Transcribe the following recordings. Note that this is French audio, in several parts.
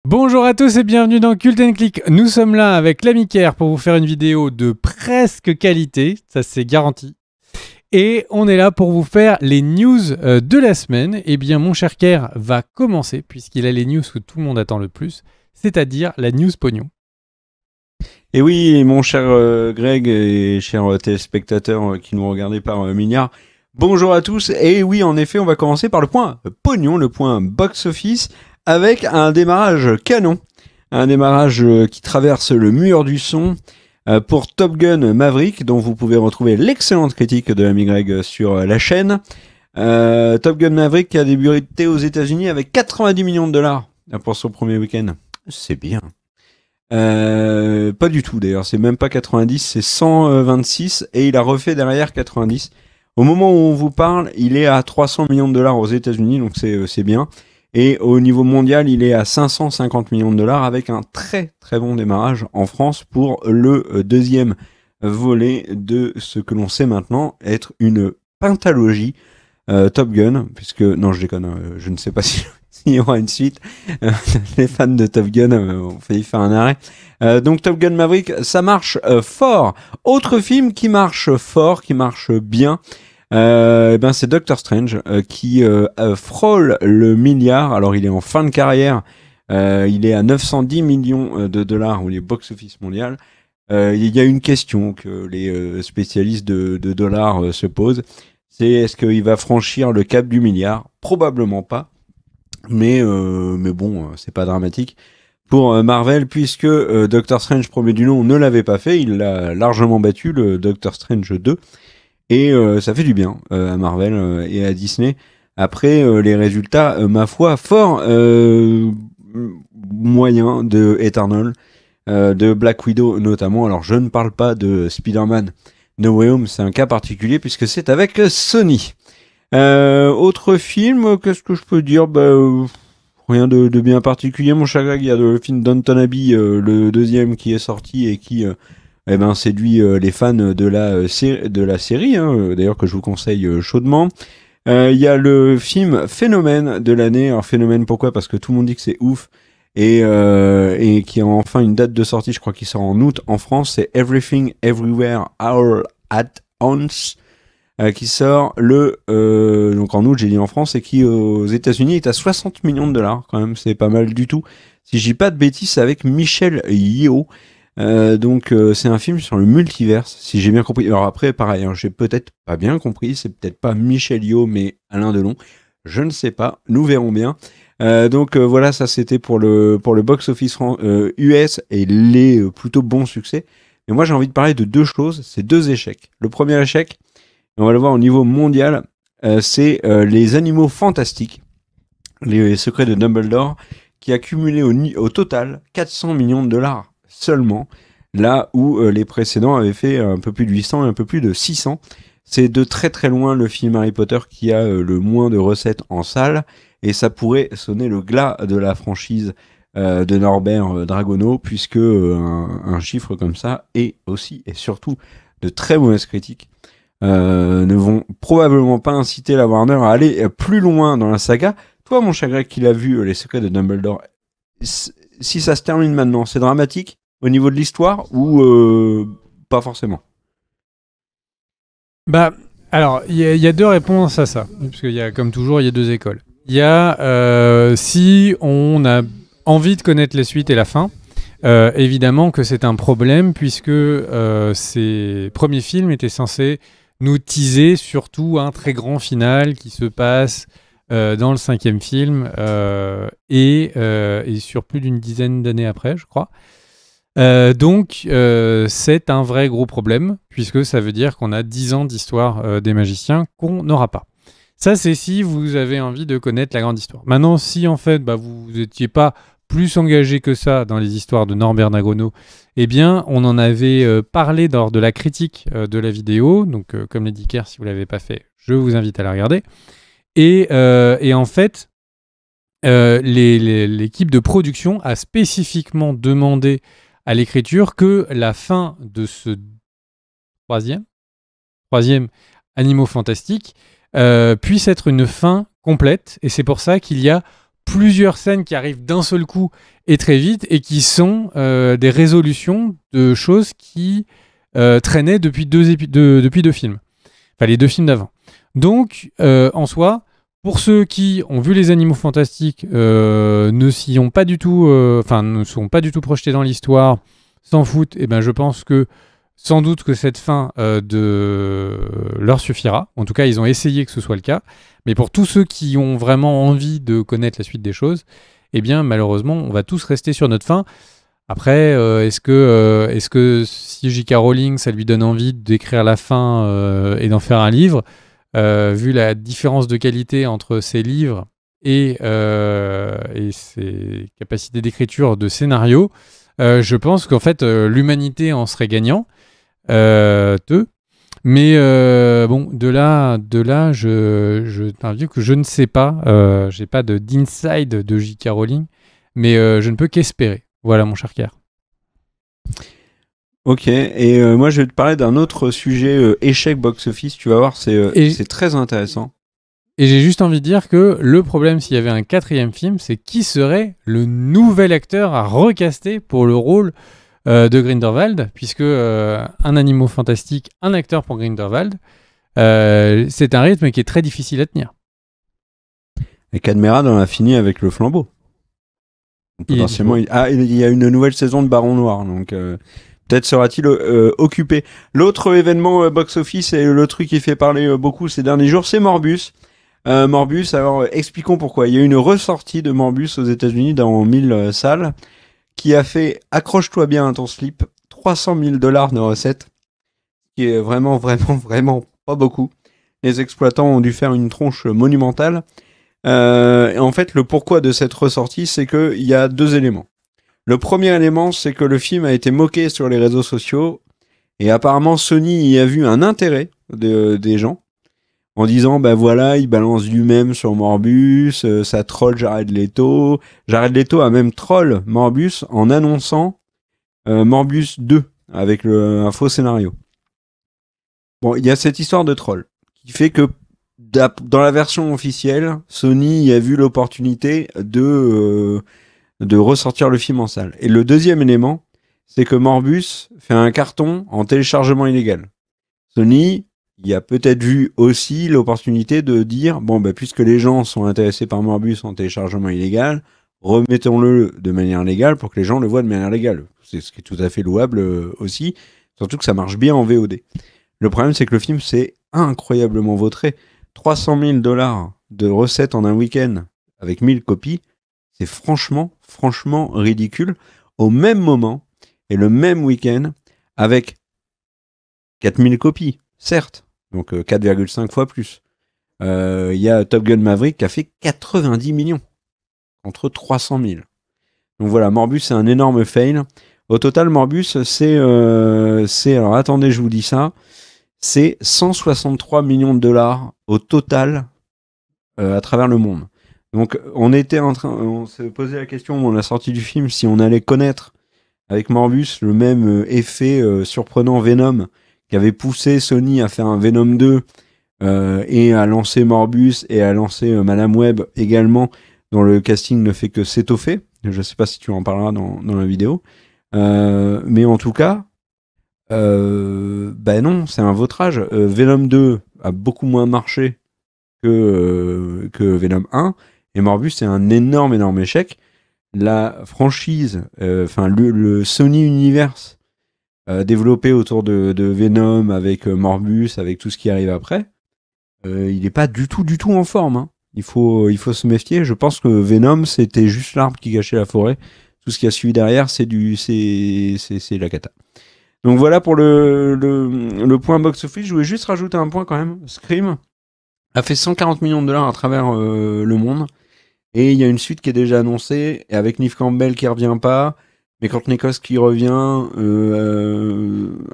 Bonjour à tous et bienvenue dans Cult & Click. Nous sommes là avec l'ami Kerr pour vous faire une vidéo de presque qualité, ça c'est garanti. Et on est là pour vous faire les news de la semaine. Eh bien mon cher Kerr va commencer puisqu'il a les news que tout le monde attend le plus, c'est-à-dire la news pognon. Et oui, mon cher Greg et chers téléspectateurs qui nous regardaient par milliards, bonjour à tous. Et oui, en effet, on va commencer par le point pognon, le point box-office, avec un démarrage canon. Un démarrage qui traverse le mur du son pour Top Gun Maverick, dont vous pouvez retrouver l'excellente critique de l'ami Greg sur la chaîne. Top Gun Maverick qui a débuté aux États-Unis avec 90 millions de dollars pour son premier week-end. C'est bien. Pas du tout d'ailleurs, c'est même pas 90, c'est 126 et il a refait derrière 90. Au moment où on vous parle, il est à 300 millions de dollars aux États-Unis, donc c'est bien. Et au niveau mondial, il est à 550 millions de dollars avec un très très bon démarrage en France pour le deuxième volet de ce que l'on sait maintenant être une pentalogie Top Gun, puisque non je déconne, je ne sais pas si il y aura une suite. Les fans de Top Gun ont failli faire un arrêt. Donc Top Gun Maverick, ça marche fort. Autre film qui marche fort, qui marche bien, ben c'est Doctor Strange qui frôle le milliard. Alors il est en fin de carrière. Il est à 910 millions de dollars au box-office mondial. Il y a une question que les spécialistes de dollars se posent. C'est est-ce qu'il va franchir le cap du milliard? Probablement pas. Mais bon, c'est pas dramatique pour Marvel puisque Doctor Strange premier du nom ne l'avait pas fait, il l'a largement battu le Doctor Strange 2 et ça fait du bien à Marvel et à Disney. Après les résultats, ma foi, fort moyen de Eternal, de Black Widow notamment. Alors je ne parle pas de Spider-Man No Way Home, c'est un cas particulier puisque c'est avec Sony. Autre film, qu'est-ce que je peux dire? Rien de bien particulier, mon cher Greg. Il y a le film Downton Abbey, le deuxième qui est sorti et qui séduit les fans de la série, hein, d'ailleurs que je vous conseille chaudement. Il y a le film Phénomène de l'année. Alors Phénomène, pourquoi? Parce que tout le monde dit que c'est ouf et qui a enfin une date de sortie. Je crois qu'il sort en août en France. C'est Everything Everywhere All at Once. Qui sort donc en août, j'ai dit en France, et qui aux États-Unis est à 60 millions de dollars quand même, c'est pas mal du tout. Si je dis pas de bêtises, c'est avec Michelle Yeoh. Donc c'est un film sur le multiverse, si j'ai bien compris. Alors après, pareil, hein, j'ai peut-être pas bien compris, c'est peut-être pas Michelle Yeoh, mais Alain Delon. Je ne sais pas, nous verrons bien. Donc voilà, ça c'était pour le box-office US et les plutôt bons succès. Mais moi j'ai envie de parler de deux choses, c'est deux échecs. Le premier échec, on va le voir au niveau mondial, c'est les animaux fantastiques, les secrets de Dumbledore, qui a cumulé au total 400 millions de dollars seulement, là où les précédents avaient fait un peu plus de 800 et un peu plus de 600. C'est de très très loin le film Harry Potter qui a le moins de recettes en salle, et ça pourrait sonner le glas de la franchise de Norbert Dragono, puisque un chiffre comme ça est aussi et surtout de très mauvaises critiques ne vont probablement pas inciter la Warner à aller plus loin dans la saga. Toi, mon cher Greg, qui l'a vu, Les Secrets de Dumbledore, si ça se termine maintenant, c'est dramatique au niveau de l'histoire ou pas forcément? Bah, alors, il y a deux réponses à ça, parce qu'il y a, comme toujours, il y a deux écoles. Il y a si on a envie de connaître les suites et la fin, évidemment que c'est un problème, puisque ces premiers films étaient censés nous teaser surtout un très grand final qui se passe dans le cinquième film et sur plus d'une dizaine d'années après, je crois. Donc, c'est un vrai gros problème, puisque ça veut dire qu'on a 10 ans d'histoire des magiciens qu'on n'aura pas. Ça, c'est si vous avez envie de connaître la grande histoire. Maintenant, si en fait, vous n'étiez pas plus engagé que ça dans les histoires de Norbert Nagono, eh bien, on en avait parlé lors de la critique de la vidéo. Donc, comme l'a dit Kerr, si vous ne l'avez pas fait, je vous invite à la regarder. Et en fait, l'équipe de production a spécifiquement demandé à l'écriture que la fin de ce troisième Animaux Fantastiques puisse être une fin complète. Et c'est pour ça qu'il y a plusieurs scènes qui arrivent d'un seul coup et très vite et qui sont des résolutions de choses qui traînaient depuis depuis deux films. Enfin, les deux films d'avant. Donc, en soi, pour ceux qui ont vu les Animaux Fantastiques, ne s'y ont pas du tout, ne sont pas du tout projetés dans l'histoire, s'en foutent, et ben je pense que sans doute que cette fin leur suffira. En tout cas, ils ont essayé que ce soit le cas. Mais pour tous ceux qui ont vraiment envie de connaître la suite des choses, eh bien, malheureusement, on va tous rester sur notre fin. Après, est-ce que si J.K. Rowling, ça lui donne envie d'écrire la fin et d'en faire un livre, vu la différence de qualité entre ses livres et ses capacités d'écriture de scénario, je pense qu'en fait, l'humanité en serait gagnant. Mais bon, de là, je t'invite que je ne sais pas, j'ai pas d'inside de J.K. Rowling, mais je ne peux qu'espérer. Voilà, mon cher Kerr. Ok, et moi je vais te parler d'un autre sujet échec box-office, tu vas voir, c'est très intéressant. Et j'ai juste envie de dire que le problème, s'il y avait un quatrième film, c'est qui serait le nouvel acteur à recaster pour le rôle de Grindelwald, puisque un Animaux Fantastique, un acteur pour Grindelwald, c'est un rythme qui est très difficile à tenir. Et Cadmerade en a fini avec le flambeau. Potentiellement, il y a une nouvelle saison de Baron Noir, donc peut-être sera-t-il occupé. L'autre événement box-office et le truc qui fait parler beaucoup ces derniers jours, c'est Morbus. Morbus, alors expliquons pourquoi. Il y a eu une ressortie de Morbus aux États-Unis dans 1000 salles qui a fait, accroche-toi bien à ton slip, $300 000 de recettes, qui est vraiment pas beaucoup. Les exploitants ont dû faire une tronche monumentale. Et en fait, le pourquoi de cette ressortie, c'est qu'il y a deux éléments. Le premier élément, c'est que le film a été moqué sur les réseaux sociaux et apparemment Sony y a vu un intérêt des gens en disant bah voilà, il balance du même sur Morbus, ça troll Jared Leto. Jared Leto a même troll Morbus en annonçant Morbus 2 avec un faux scénario. Bon, il y a cette histoire de troll qui fait que dans la version officielle, Sony y a vu l'opportunité de ressortir le film en salle. Et le deuxième élément, c'est que Morbus fait un carton en téléchargement illégal. Sony y a peut-être vu aussi l'opportunité de dire, bon, bah, puisque les gens sont intéressés par Morbus en téléchargement illégal, remettons-le de manière légale pour que les gens le voient de manière légale. C'est ce qui est tout à fait louable aussi, surtout que ça marche bien en VOD. Le problème, c'est que le film s'est incroyablement vautré. $300 000 de recettes en un week-end avec 1000 copies, c'est franchement ridicule. Au même moment et le même week-end avec 4000 copies, certes, donc 4,5 fois plus. Il y a Top Gun Maverick qui a fait 90 millions contre 300 000. Donc voilà, Morbus c'est un énorme fail. Au total, Morbus c'est alors attendez, je vous dis ça. C'est 163 millions de dollars au total à travers le monde. Donc on se posait la question à la sortie du film si on allait connaître avec Morbus le même effet surprenant Venom qui avait poussé Sony à faire un Venom 2 et à lancer Morbus et à lancer Madame Web également, dont le casting ne fait que s'étoffer. Je ne sais pas si tu en parleras dans la vidéo. Mais en tout cas, non, c'est un vautrage. Venom 2 a beaucoup moins marché que Venom 1, et Morbus c'est un énorme échec. La franchise, le Sony Universe développé autour de Venom avec Morbus, avec tout ce qui arrive après, il n'est pas du tout en forme. Hein. Il faut se méfier. Je pense que Venom c'était juste l'arbre qui cachait la forêt. Tout ce qui a suivi derrière, c'est la cata. Donc voilà pour le point box-office. Je voulais juste rajouter un point quand même. Scream a fait 140 millions de dollars à travers le monde. Et il y a une suite qui est déjà annoncée, avec Neve Campbell qui revient pas, mais Courtney Cox qui revient,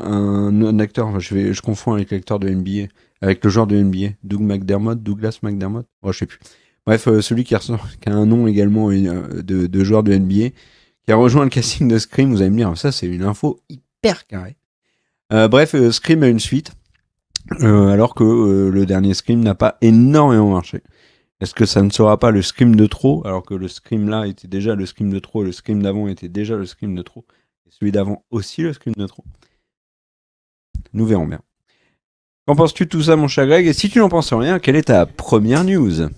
un acteur, je confonds avec l'acteur de NBA, avec le joueur de NBA, Douglas McDermott, je sais plus. Bref, celui qui a un nom également de joueur de NBA, qui a rejoint le casting de Scream. Vous allez me dire, ça c'est une info hyper carrée. Bref, Scream a une suite, alors que le dernier Scream n'a pas énormément marché. Est-ce que ça ne sera pas le Scream de trop, alors que le Scream là était déjà le Scream de trop, le Scream d'avant était déjà le Scream de trop, et celui d'avant aussi le Scream de trop? Nous verrons bien. Qu'en penses-tu de tout ça, mon cher Greg? Et si tu n'en penses rien, quelle est ta première news?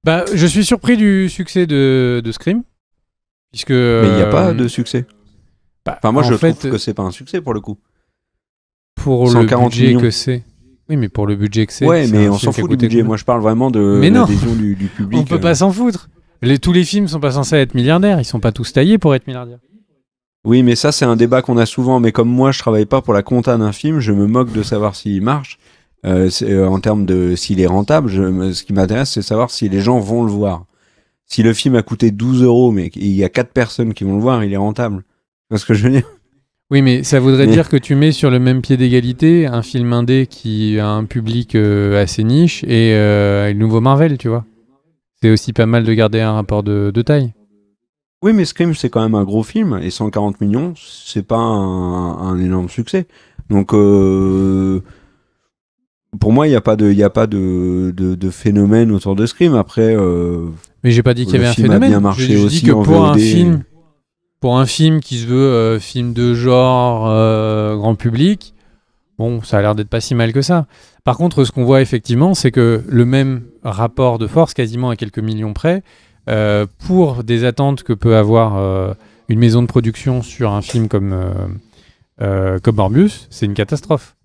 Bah, je suis surpris du succès de Scream, puisque. Mais il n'y a pas de succès. Bah, Enfin, moi, en je fait, trouve que c'est pas un succès pour le coup. pour le 140 budget millions. que c'est. Oui, mais pour le budget que c'est. Ouais, c'est mais un on film s'en qui a fout du coûté budget. combien? Moi, je parle vraiment de Mais non. l'adhésion du public. On peut pas s'en foutre. Tous les films sont pas censés être milliardaires. Ils sont pas tous taillés pour être milliardaires. Oui, mais ça, c'est un débat qu'on a souvent. Mais comme moi, je travaille pas pour la compta d'un film, je me moque de savoir s'il marche. En termes de s'il est rentable, ce qui m'intéresse, c'est savoir si les gens vont le voir. Si le film a coûté 12 euros, mais il y a 4 personnes qui vont le voir, il est rentable. Tu vois ce que je veux dire? Oui, mais ça voudrait dire que tu mets sur le même pied d'égalité un film indé qui a un public assez niche et le nouveau Marvel, tu vois. C'est aussi pas mal de garder un rapport de taille. Oui, mais Scream, c'est quand même un gros film, et 140 millions, c'est pas un énorme succès. Donc, pour moi, il n'y a pas de phénomène autour de Scream. Après, Mais j'ai pas dit qu'il y le avait un film a phénomène. bien marché J'ai aussi dit que en pour VOD. pour un film qui se veut film de genre grand public, bon, ça a l'air d'être pas si mal que ça. Par contre, ce qu'on voit effectivement, c'est que le même rapport de force, quasiment à quelques millions près, pour des attentes que peut avoir une maison de production sur un film comme Morbius, c'est une catastrophe.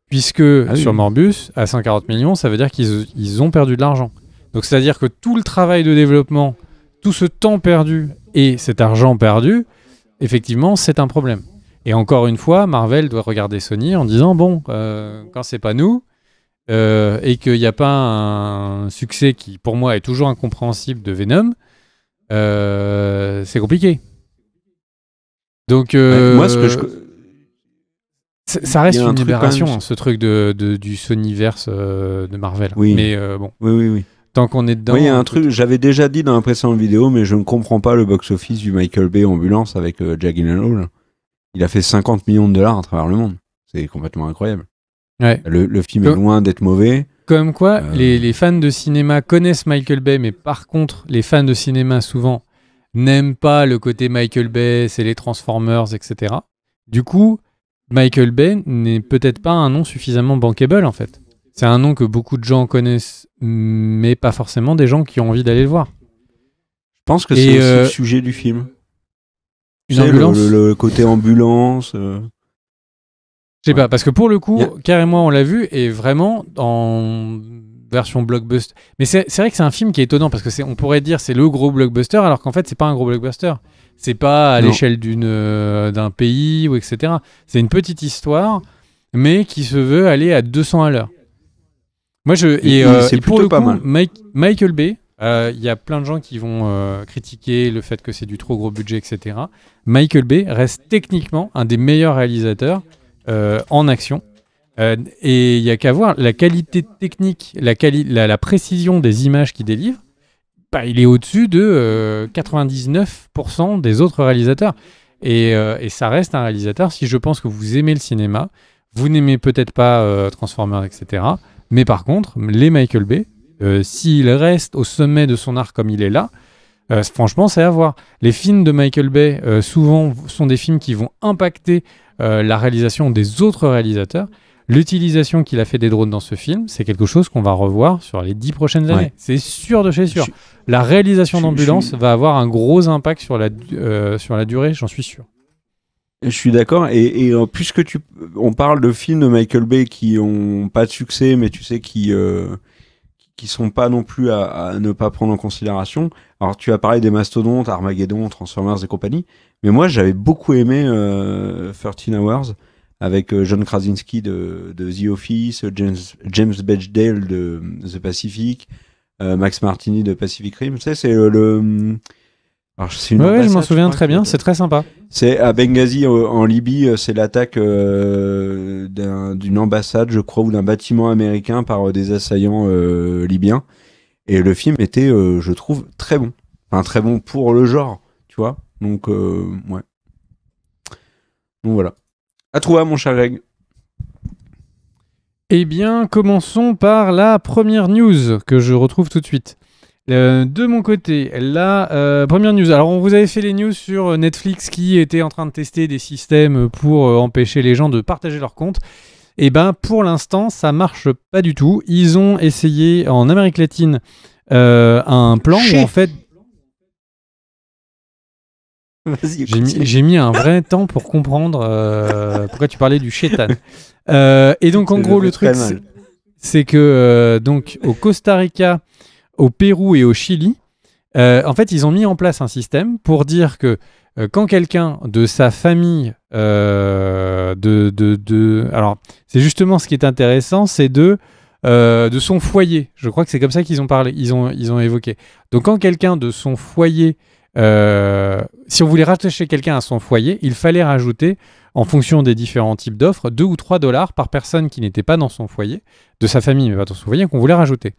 Puisque sur Morbius, à 140 millions, ça veut dire qu'ils ont perdu de l'argent. Donc c'est-à-dire que tout le travail de développement, tout ce temps perdu et cet argent perdu, effectivement, c'est un problème. Et encore une fois, Marvel doit regarder Sony en disant, bon, quand c'est pas nous, et qu'il n'y a pas un succès qui, pour moi, est toujours incompréhensible de Venom, c'est compliqué. Donc, moi, ce que je... ça reste une truc aberration, quand même... ce truc du Sonyverse de Marvel. Oui. Mais bon, Oui. tant qu'on est dedans... Oui, il y a un truc, j'avais déjà dit dans la précédente vidéo, mais je ne comprends pas le box-office du Michael Bay Ambulance avec Jack Gyllenhaal. Il a fait 50 millions de dollars à travers le monde. C'est complètement incroyable. Ouais. Le film est loin d'être mauvais. Comme quoi, les fans de cinéma connaissent Michael Bay, mais par contre, les fans de cinéma, souvent, n'aiment pas le côté Michael Bay, c'est les Transformers, etc. Du coup, Michael Bay n'est peut-être pas un nom suffisamment bankable, en fait. C'est un nom que beaucoup de gens connaissent, mais pas forcément des gens qui ont envie d'aller le voir. Je pense que c'est aussi le sujet du film. Une ambulance, le côté ambulance. Je sais pas, parce que pour le coup, carrément, on l'a vu, et vraiment en version blockbuster. Mais c'est vrai que c'est un film qui est étonnant, parce que on pourrait dire c'est le gros blockbuster, alors qu'en fait, c'est pas un gros blockbuster. C'est pas à l'échelle d'un pays, ou etc. C'est une petite histoire, mais qui se veut aller à 200 à l'heure. Moi, c'est pour plutôt le pas coup, mal. Michael Bay, il y a plein de gens qui vont critiquer le fait que c'est du trop gros budget, etc. Michael Bay reste techniquement un des meilleurs réalisateurs en action. Et il n'y a qu'à voir la qualité technique, la précision des images qu'il délivre. Bah, il est au-dessus de 99% des autres réalisateurs. Et ça reste un réalisateur. Si je pense que vous aimez le cinéma, vous n'aimez peut-être pas Transformers, etc. Mais par contre, les Michael Bay, s'il reste au sommet de son art comme il est là, franchement, c'est à voir. Les films de Michael Bay, souvent, sont des films qui vont impacter la réalisation des autres réalisateurs. L'utilisation qu'il a fait des drones dans ce film, c'est quelque chose qu'on va revoir sur les 10 prochaines années. C'est sûr de chez sûr. La réalisation d'Ambulance va avoir un gros impact sur la durée, j'en suis sûr. Je suis d'accord. Et puisque on parle de films de Michael Bay qui ont pas de succès, mais tu sais, qui sont pas non plus à ne pas prendre en considération. Alors, tu as parlé des mastodontes, Armageddon, Transformers et compagnie. Mais moi, j'avais beaucoup aimé 13 Hours avec John Krasinski de The Office, James Bechdel de The Pacific, Max Martini de Pacific Rim. Tu sais, c'est alors, c'est une je m'en souviens très bien, c'est très sympa. C'est à Benghazi, en Libye, c'est l'attaque d'une ambassade, je crois, ou d'un bâtiment américain par des assaillants libyens. Et le film était, je trouve, très bon. Enfin, très bon pour le genre, tu vois. Donc, ouais. Donc voilà. À toi, mon cher Greg. Eh bien, commençons par la première news que je retrouve tout de suite. De mon côté, la première news. Alors, on vous avait fait les news sur Netflix qui était en train de tester des systèmes pour empêcher les gens de partager leurs comptes. Et ben, pour l'instant, ça marche pas du tout. Ils ont essayé en Amérique latine un plan où en fait, Vas-y, continue. j'ai mis un vrai temps pour comprendre pourquoi tu parlais du chétan. Et donc, en Je gros, le le fais truc, très mal. c'est que donc au Costa Rica, au Pérou et au Chili, en fait, ils ont mis en place un système pour dire que quand quelqu'un de sa famille, alors c'est justement ce qui est intéressant, c'est de son foyer. Je crois que c'est comme ça qu'ils ont parlé, ils ont évoqué. Donc quand quelqu'un de son foyer, si on voulait rattacher quelqu'un à son foyer, il fallait rajouter, en fonction des différents types d'offres, 2 ou 3 dollars par personne qui n'était pas dans son foyer, de sa famille mais pas dans son foyer, qu'on voulait rajouter.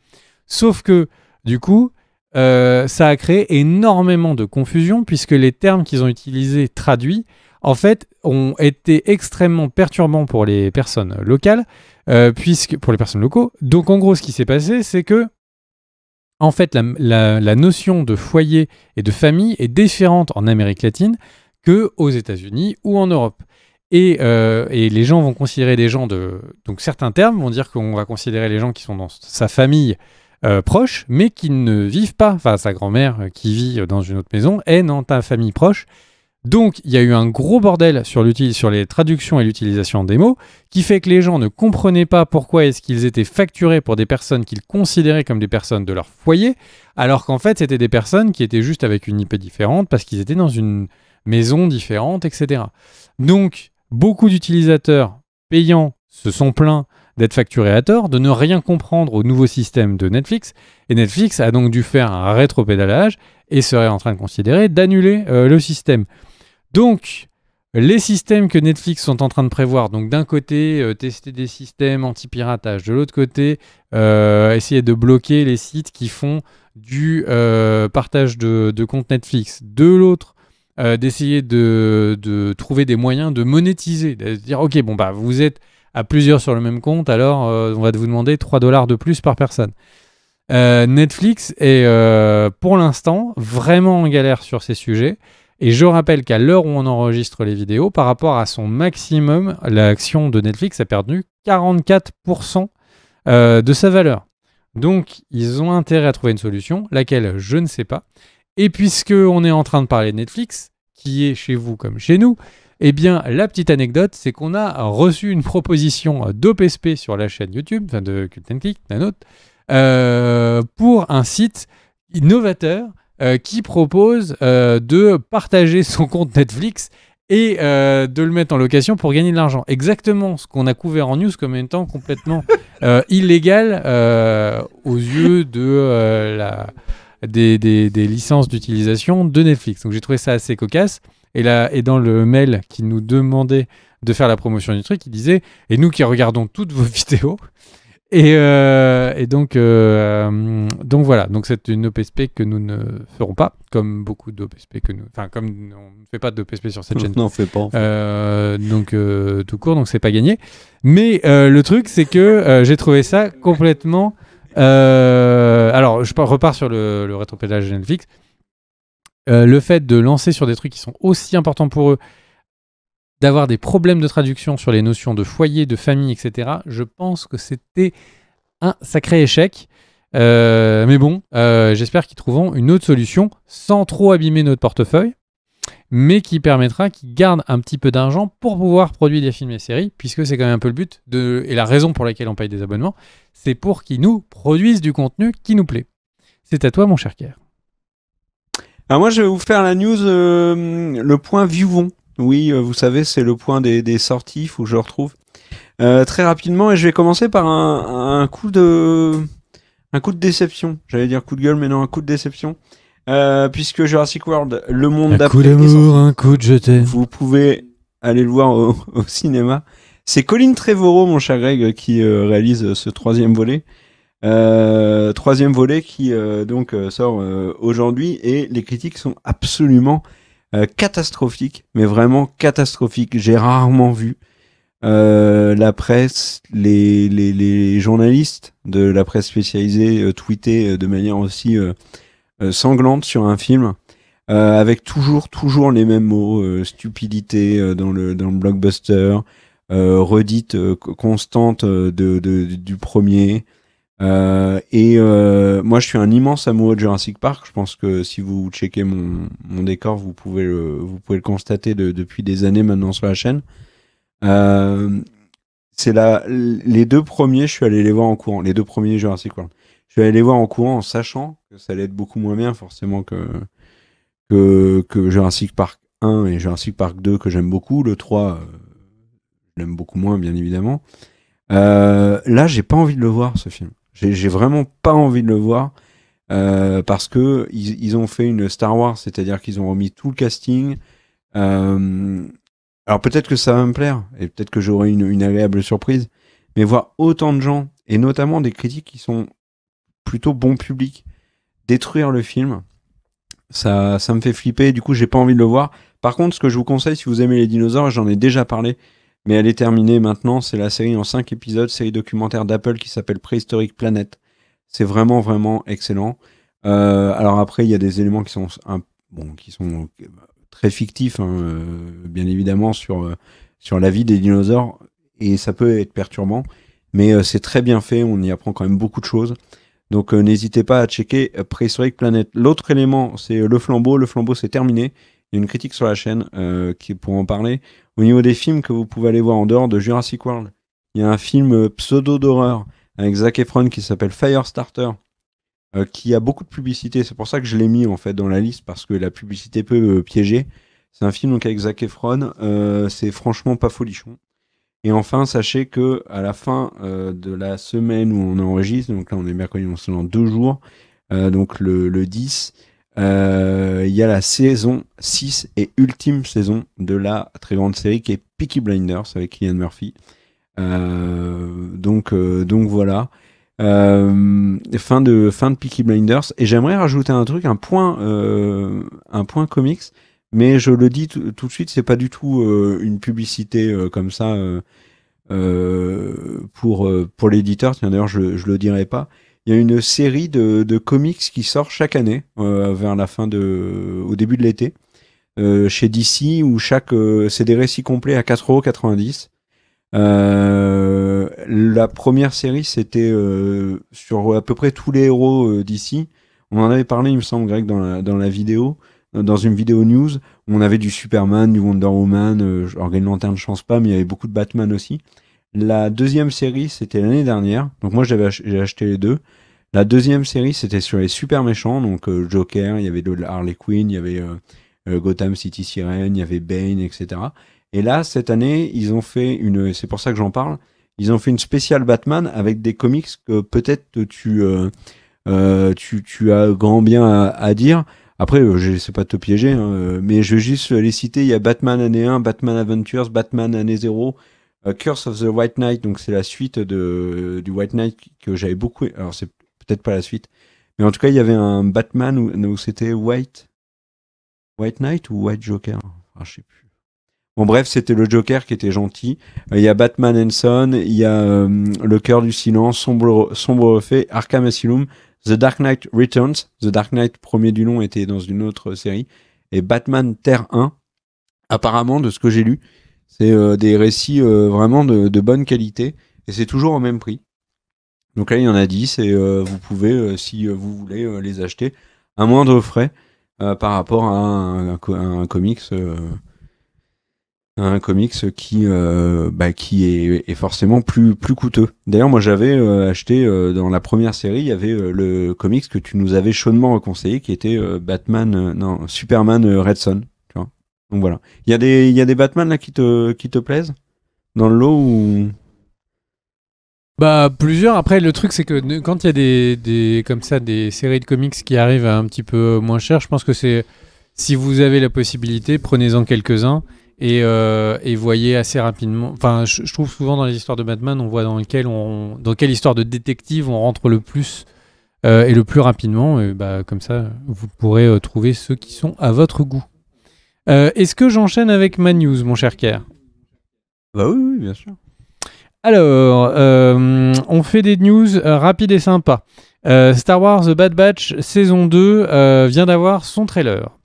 Sauf que, du coup, ça a créé énormément de confusion puisque les termes qu'ils ont utilisés traduits, en fait, ont été extrêmement perturbants pour les personnes locales, pour les personnes locaux. Donc, en gros, ce qui s'est passé, c'est que, en fait, la notion de foyer et de famille est différente en Amérique latine qu'aux États-Unis ou en Europe. Et les gens vont considérer des gens de... Donc certains termes vont dire qu'on va considérer les gens qui sont dans sa famille proche, mais qui ne vivent pas. Enfin, sa grand-mère qui vit dans une autre maison est dans ta famille proche. Donc, il y a eu un gros bordel sur les traductions et l'utilisation des mots, qui fait que les gens ne comprenaient pas pourquoi est-ce qu'ils étaient facturés pour des personnes qu'ils considéraient comme des personnes de leur foyer, alors qu'en fait, c'était des personnes qui étaient juste avec une IP différente, parce qu'ils étaient dans une maison différente, etc. Donc, beaucoup d'utilisateurs payants se sont plaints d'être facturés à tort, de ne rien comprendre au nouveau système de Netflix, et Netflix a donc dû faire un rétropédalage et serait en train de considérer d'annuler le système. Donc, les systèmes que Netflix sont en train de prévoir, donc d'un côté, tester des systèmes anti-piratage, de l'autre côté, essayer de bloquer les sites qui font du partage de comptes Netflix, de l'autre, d'essayer de trouver des moyens de monétiser, de dire, ok, bon, bah, vous êtes à plusieurs sur le même compte, alors on va vous demander 3 dollars de plus par personne. Netflix est pour l'instant vraiment en galère sur ces sujets. Et je rappelle qu'à l'heure où on enregistre les vidéos, par rapport à son maximum, l'action de Netflix a perdu 44% de sa valeur. Donc, ils ont intérêt à trouver une solution, laquelle je ne sais pas. Et puisqu'on est en train de parler de Netflix, qui est chez vous comme chez nous, eh bien, la petite anecdote, c'est qu'on a reçu une proposition d'OPSP sur la chaîne YouTube, enfin de Cult & Click, d'un autre, pour un site innovateur qui propose de partager son compte Netflix et de le mettre en location pour gagner de l'argent. Exactement ce qu'on a couvert en news comme étant complètement illégal aux yeux des licences d'utilisation de Netflix. Donc j'ai trouvé ça assez cocasse. Et dans le mail qui nous demandait de faire la promotion du truc, il disait « Et nous qui regardons toutes vos vidéos », et donc voilà, donc c'est une OPSP que nous ne ferons pas, comme beaucoup d'OPSP que nous... Enfin, comme on ne fait pas d'OPSP sur cette chaîne. Non, fais pas. Donc tout court, donc c'est pas gagné. Mais le truc, c'est que j'ai trouvé ça complètement... alors, je repars sur le rétropédalage de Netflix. Le fait de lancer sur des trucs qui sont aussi importants pour eux, d'avoir des problèmes de traduction sur les notions de foyer, de famille, etc., je pense que c'était un sacré échec. Mais bon, j'espère qu'ils trouveront une autre solution sans trop abîmer notre portefeuille, mais qui permettra qu'ils gardent un petit peu d'argent pour pouvoir produire des films et séries, puisque c'est quand même un peu le but, et la raison pour laquelle on paye des abonnements, c'est pour qu'ils nous produisent du contenu qui nous plaît. C'est à toi, mon cher Kerr. Alors moi, je vais vous faire la news, le point Viewon. Oui, vous savez, c'est le point des sorties, il faut que je le retrouve. Très rapidement, et je vais commencer par un coup de déception. J'allais dire coup de gueule, mais non, un coup de déception. Puisque Jurassic World, Le Monde d'après... Un coup d'amour, un coup de je t'aime. Vous pouvez aller le voir au cinéma. C'est Colin Trevorrow, mon cher Greg, qui réalise ce troisième volet. Troisième volet qui donc sort aujourd'hui, et les critiques sont absolument catastrophiques, mais vraiment catastrophiques. J'ai rarement vu La presse, les journalistes de la presse spécialisée tweetaient de manière aussi sanglante sur un film, avec toujours les mêmes mots, stupidité dans le blockbuster, redite constante du premier. Moi, je suis un immense amoureux de Jurassic Park. Je pense que si vous checkez mon décor, vous pouvez le constater depuis des années maintenant sur la chaîne. Les deux premiers, je suis allé les voir en courant. Les deux premiers Jurassic World. Je suis allé les voir en courant en sachant que ça allait être beaucoup moins bien forcément que Jurassic Park 1 et Jurassic Park 2 que j'aime beaucoup. Le 3, je l'aime beaucoup moins bien évidemment. Là, j'ai pas envie de le voir ce film. J'ai vraiment pas envie de le voir parce que ils ont fait une Star Wars, c'est-à-dire qu'ils ont remis tout le casting. Alors peut-être que ça va me plaire et peut-être que j'aurai une agréable surprise, mais voir autant de gens et notamment des critiques qui sont plutôt bon public détruire le film, ça me fait flipper. Du coup, j'ai pas envie de le voir. Par contre, ce que je vous conseille si vous aimez les dinosaures, j'en ai déjà parlé, mais elle est terminée maintenant. C'est la série en 5 épisodes, série documentaire d'Apple qui s'appelle Prehistoric Planet. C'est vraiment excellent. Alors après, il y a des éléments qui sont très fictifs, hein, bien évidemment, sur la vie des dinosaures, et ça peut être perturbant, mais c'est très bien fait, on y apprend quand même beaucoup de choses. Donc n'hésitez pas à checker Prehistoric Planet. L'autre élément, c'est le flambeau. Le flambeau, c'est terminé. Il y a une critique sur la chaîne qui est pour en parler. Au niveau des films que vous pouvez aller voir en dehors de Jurassic World, il y a un film pseudo d'horreur avec Zac Efron qui s'appelle Firestarter, qui a beaucoup de publicité. C'est pour ça que je l'ai mis en fait dans la liste, parce que la publicité peut piéger. C'est un film donc avec Zac Efron. C'est franchement pas folichon. Et enfin, sachez que à la fin de la semaine où on enregistre, donc là on est mercredi, on se dans 2 jours, donc le 10, il y a la saison 6 et ultime saison de la très grande série qui est Peaky Blinders avec Cillian Murphy. Donc voilà. Fin de Peaky Blinders. Et j'aimerais rajouter un truc, un point comics, mais je le dis tout de suite, c'est pas du tout une publicité comme ça pour l'éditeur. Tiens, d'ailleurs, je le dirai pas. Il y a une série de comics qui sort chaque année vers la fin au début de l'été chez DC, où c'est des récits complets à 4,90 €. La première série, c'était sur à peu près tous les héros d'ici. On en avait parlé, il me semble, Greg, dans la vidéo, dans une vidéo news. On avait du Superman, du Wonder Woman, Green Lantern, je pense pas, mais il y avait beaucoup de Batman aussi. La deuxième série, c'était l'année dernière. Donc moi, j'ai acheté les deux. La deuxième série, c'était sur les super méchants, donc Joker, il y avait Harley Quinn, il y avait Gotham City Sirène, il y avait Bane, etc. Et là, cette année, ils ont fait c'est pour ça que j'en parle, ils ont fait une spéciale Batman avec des comics que peut-être tu as grand bien à dire. Après, je sais pas de te piéger, hein, mais je vais juste les citer. Il y a Batman année 1, Batman Adventures, Batman année 0, Curse of the White Knight, donc c'est la suite du White Knight que j'avais beaucoup. Alors, c'est peut-être pas la suite, mais en tout cas, il y avait un Batman où c'était White Knight ou White Joker, je sais plus. Bon bref, c'était le Joker qui était gentil. Il y a Batman and Son, il y a Le Cœur du Silence, Sombre Fait, Arkham Asylum, The Dark Knight Returns. The Dark Knight, premier du nom, était dans une autre série. Et Batman Terre 1. Apparemment, de ce que j'ai lu, c'est des récits vraiment de bonne qualité. Et c'est toujours au même prix. Donc là, il y en a 10 et vous pouvez, si vous voulez, les acheter à moindre frais par rapport à un comics... un comics qui est forcément plus coûteux. D'ailleurs, moi j'avais acheté dans la première série, il y avait le comics que tu nous avais chaudement conseillé, qui était Superman Red Son. Tu vois. Donc voilà. Il y a des Batman là qui te plaisent dans le lot ou Bah plusieurs. Après le truc c'est que quand il y a des comme ça des séries de comics qui arrivent à un petit peu moins cher, je pense que c'est si vous avez la possibilité, prenez-en quelques-uns. Et voyez assez rapidement. Enfin, je trouve souvent dans les histoires de Batman, on voit dans quelle histoire de détective on rentre le plus et le plus rapidement. Et comme ça, vous pourrez trouver ceux qui sont à votre goût. Est-ce que j'enchaîne avec ma news, mon cher Kerr ? Bah oui, bien sûr. Alors, on fait des news rapides et sympas. Star Wars The Bad Batch saison 2 vient d'avoir son trailer.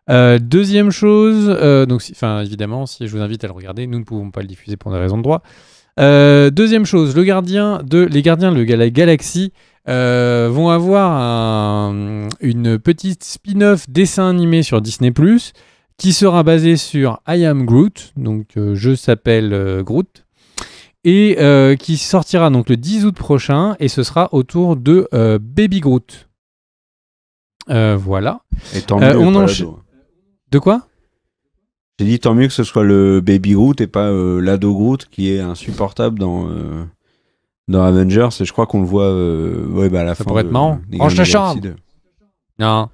Deuxième chose, donc évidemment, si je vous invite à le regarder, nous ne pouvons pas le diffuser pour des raisons de droit. Deuxième chose, les gardiens de la galaxie vont avoir une petite spin-off dessin animé sur Disney+, qui sera basé sur I Am Groot, donc je s'appelle Groot, et qui sortira donc le 10 août prochain, et ce sera autour de Baby Groot. Voilà. Et tant mieux, on pas enchaîne. l'ado. De quoi ? J'ai dit tant mieux que ce soit le Baby Groot et pas l'ado Groot qui est insupportable dans Avengers, et je crois qu'on le voit à la fin. Ça pourrait être marrant. des Range ta Gardiens de la chambre. Galaxie 2. Non.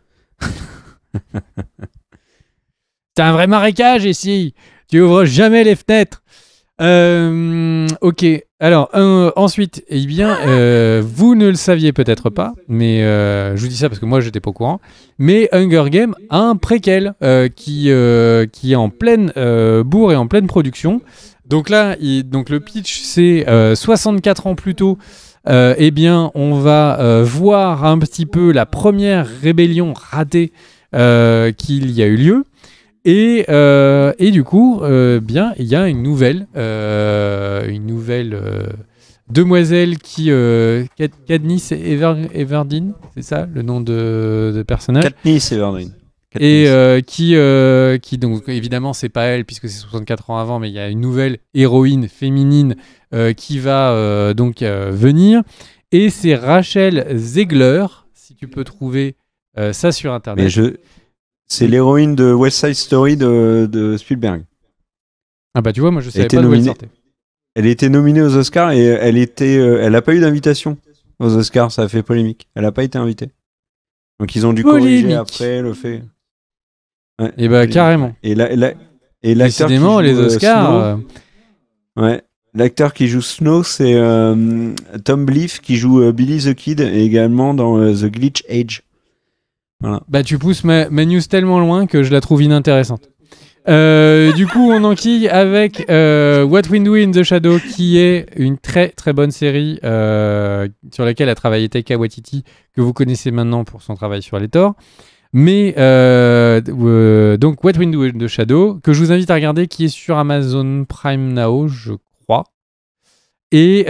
T'as un vrai marécage ici. Tu ouvres jamais les fenêtres. Ok. Alors, ensuite, eh bien, vous ne le saviez peut-être pas, mais je vous dis ça parce que moi, j'étais pas au courant. Mais Hunger Games a un préquel qui est en pleine bourre et en pleine production. Donc là, donc le pitch, c'est 64 ans plus tôt. Eh bien, on va voir un petit peu la première rébellion ratée qu'il y a eu lieu. Et du coup, bien, il y a une nouvelle demoiselle qui Katniss Everdeen, c'est ça le nom de personnage. Katniss Everdeen. Et qui donc évidemment c'est pas elle puisque c'est 64 ans avant, mais il y a une nouvelle héroïne féminine qui va donc venir, et c'est Rachel Zegler, si tu peux trouver ça sur internet. Mais c'est l'héroïne de West Side Story de Spielberg. Ah bah tu vois, moi je savais pas d'où elle sortait. Elle était nominée aux Oscars et elle a pas eu d'invitation aux Oscars, ça a fait polémique. Elle a pas été invitée. Donc ils ont dû corriger après le fait. Ouais, et bah carrément. Et l'acteur décidément qui joue, les Oscars. Ouais, l'acteur qui joue Snow, c'est Tom Blyth qui joue Billy the Kid, et également dans The Glitch Age. Voilà. Bah tu pousses ma news tellement loin que je la trouve inintéressante. Du coup, on enquille avec What We Do in the Shadow, qui est une très très bonne série sur laquelle a travaillé Taika Waititi, que vous connaissez maintenant pour son travail sur les Thor. Mais donc What We Do in the Shadow, que je vous invite à regarder, qui est sur Amazon Prime Now, je crois. Et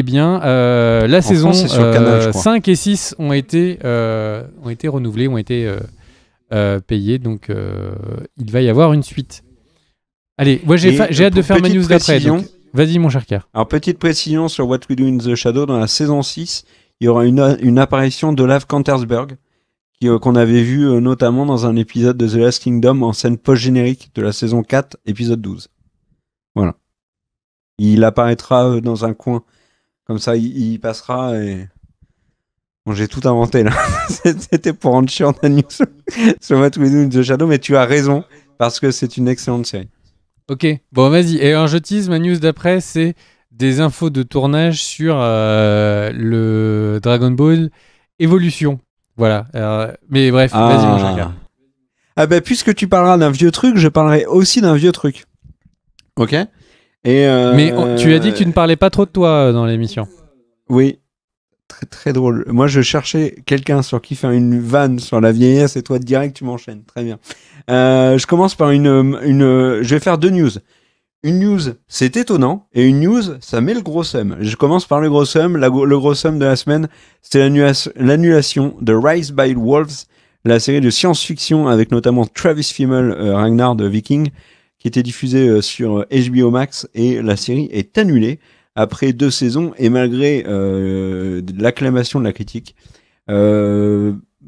bien, la saison France, sur Canal, 5 et 6 ont été renouvelées, ont été payés, donc il va y avoir une suite. Allez, moi j'ai hâte de faire ma news d'après. Donc, vas-y mon cher Car. Alors petite précision sur What We Do in the Shadow, dans la saison 6, il y aura une apparition d'Olaf Cantersburg, qu'on avait vu notamment dans un épisode de The Last Kingdom en scène post-générique de la saison 4, épisode 12. Voilà. Il apparaîtra dans un coin, comme ça il passera et... Bon, j'ai tout inventé là. C'était pour rendre chiant la news sur What We Do in the Shadow, mais tu as raison, parce que c'est une excellente série. Ok, bon vas-y. Et alors je tease, ma news d'après, c'est des infos de tournage sur le Dragon Ball Evolution. Voilà. Mais bref, vas-y mon cher Car. Ah bah puisque tu parleras d'un vieux truc, je parlerai aussi d'un vieux truc. Ok. Mais tu as dit que tu ne parlais pas trop de toi dans l'émission. Oui. Très, très drôle. Moi, je cherchais quelqu'un sur qui faire une vanne sur la vieillesse, et toi, direct, tu m'enchaînes. Très bien. Je commence par je vais faire deux news. Une news, c'est étonnant, et une news, ça met le gros seum. Je commence par le gros seum. Le gros seum de la semaine, c'était l'annulation de Rise by Wolves, la série de science-fiction avec notamment Travis Fimmel, Ragnar de Viking, qui était diffusée sur HBO Max, et la série est annulée après 2 saisons, et malgré l'acclamation de la critique.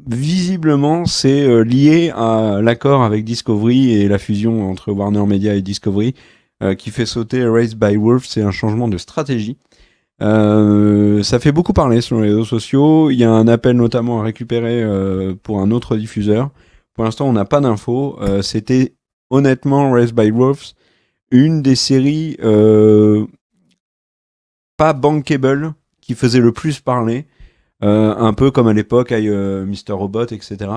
Visiblement, c'est lié à l'accord avec Discovery et la fusion entre Warner Media et Discovery qui fait sauter Raised by Wolves. C'est un changement de stratégie. Ça fait beaucoup parler sur les réseaux sociaux. Il y a un appel notamment à récupérer pour un autre diffuseur. Pour l'instant, on n'a pas d'infos. C'était honnêtement Raised by Wolves, une des séries pas bankable qui faisait le plus parler, un peu comme à l'époque avec Mr. Robot, etc.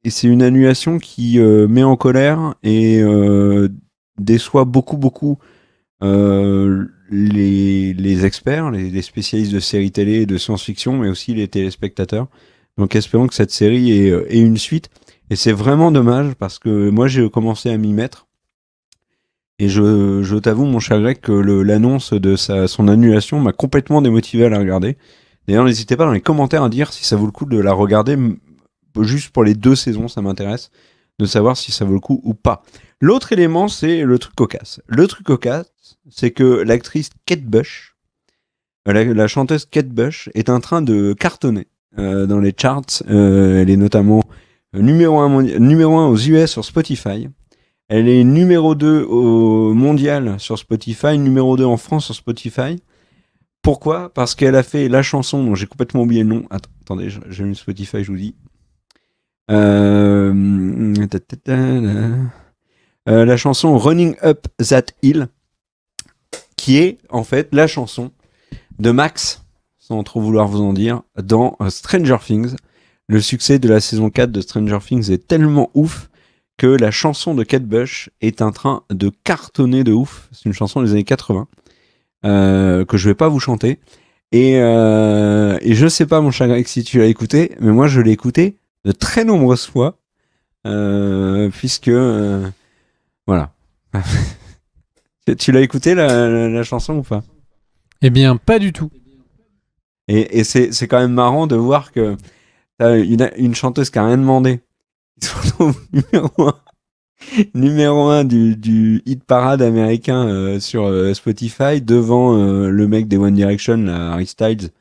Et c'est une annulation qui met en colère, et déçoit beaucoup les experts, les spécialistes de séries télé et de science-fiction, mais aussi les téléspectateurs. Donc espérons que cette série ait une suite. Et c'est vraiment dommage parce que moi j'ai commencé à m'y mettre. Et je t'avoue, mon cher Greg, que l'annonce de son annulation m'a complètement démotivé à la regarder. D'ailleurs, n'hésitez pas dans les commentaires à dire si ça vaut le coup de la regarder, juste pour les 2 saisons, ça m'intéresse de savoir si ça vaut le coup ou pas. L'autre élément, c'est le truc cocasse. Le truc cocasse, c'est que l'actrice Kate Bush, la chanteuse Kate Bush, est en train de cartonner dans les charts. Elle est notamment numéro 1 aux US sur Spotify. Elle est numéro 2 au mondial sur Spotify, numéro 2 en France sur Spotify. Pourquoi ? Parce qu'elle a fait la chanson dont j'ai complètement oublié le nom. Attendez, j'ai mis Spotify, je vous dis. La chanson Running Up That Hill, qui est en fait la chanson de Max, sans trop vouloir vous en dire, dans Stranger Things. Le succès de la saison 4 de Stranger Things est tellement ouf que la chanson de Kate Bush est en train de cartonner de ouf. C'est une chanson des années 80 que je vais pas vous chanter. Et je sais pas, mon cher Greg, si tu l'as écouté, mais moi je l'ai écouté de très nombreuses fois, puisque voilà. Tu l'as écouté la chanson ou pas ? Eh bien, pas du tout. Et c'est quand même marrant de voir que t'as une chanteuse qui a rien demandé. Ils se retrouvent numéro 1 du hit parade américain sur Spotify, devant le mec des One Direction, là, Harry Styles,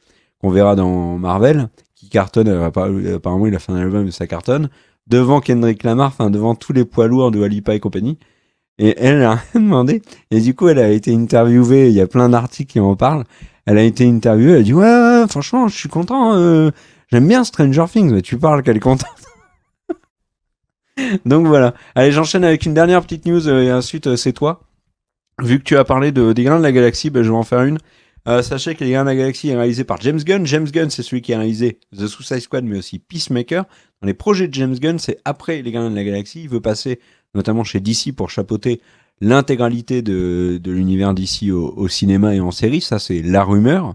qu'on verra dans Marvel, qui cartonne, apparemment il a fait un album et ça cartonne, devant Kendrick Lamar, enfin devant tous les poids lourds de Dua Lipa et compagnie. Et elle a rien demandé. Et du coup, elle a été interviewée, il y a plein d'articles qui en parlent. Elle a été interviewée, elle a dit ouais, franchement, je suis content, j'aime bien Stranger Things, mais tu parles qu'elle est contente. Donc voilà. Allez, j'enchaîne avec une dernière petite news et ensuite c'est toi. Vu que tu as parlé des Gardiens de la Galaxie, je vais en faire une. Sachez que les Gardiens de la Galaxie est réalisé par James Gunn. James Gunn, c'est celui qui a réalisé The Suicide Squad, mais aussi Peacemaker. Dans les projets de James Gunn, c'est après les Gardiens de la Galaxie. Il veut passer notamment chez DC pour chapeauter l'intégralité de l'univers DC au cinéma et en série. Ça, c'est la rumeur.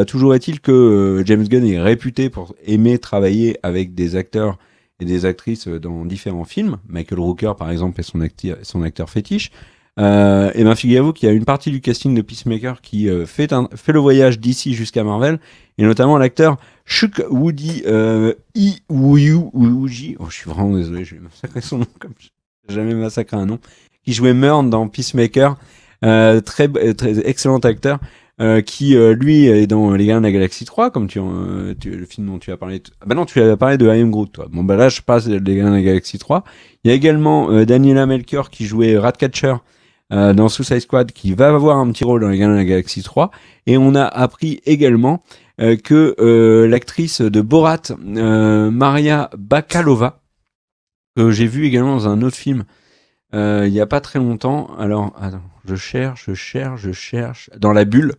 Toujours est-il que James Gunn est réputé pour aimer travailler avec des acteurs et des actrices dans différents films. Michael Rooker, par exemple, est son acteur fétiche. Et ben figurez-vous qu'il y a une partie du casting de Peacemaker qui fait le voyage d'ici jusqu'à Marvel, et notamment l'acteur Shuk Woody Iwuji. Oh, je suis vraiment désolé, je vais massacrer son nom comme j'ai jamais massacré un nom. Qui jouait Murn dans Peacemaker, très excellent acteur. Qui lui est dans Les Gardiens de la Galaxie 3, comme le film dont tu as parlé. Bah non, tu as parlé de I Am Groot, toi. Bon, bah là, je passe Les Gardiens de la Galaxie 3. Il y a également Daniela Melchior qui jouait Ratcatcher dans Suicide Squad, qui va avoir un petit rôle dans Les Gardiens de la Galaxie 3. Et on a appris également que l'actrice de Borat, Maria Bakalova, que j'ai vu également dans un autre film il y a pas très longtemps. Alors, attends, je cherche. Dans La Bulle.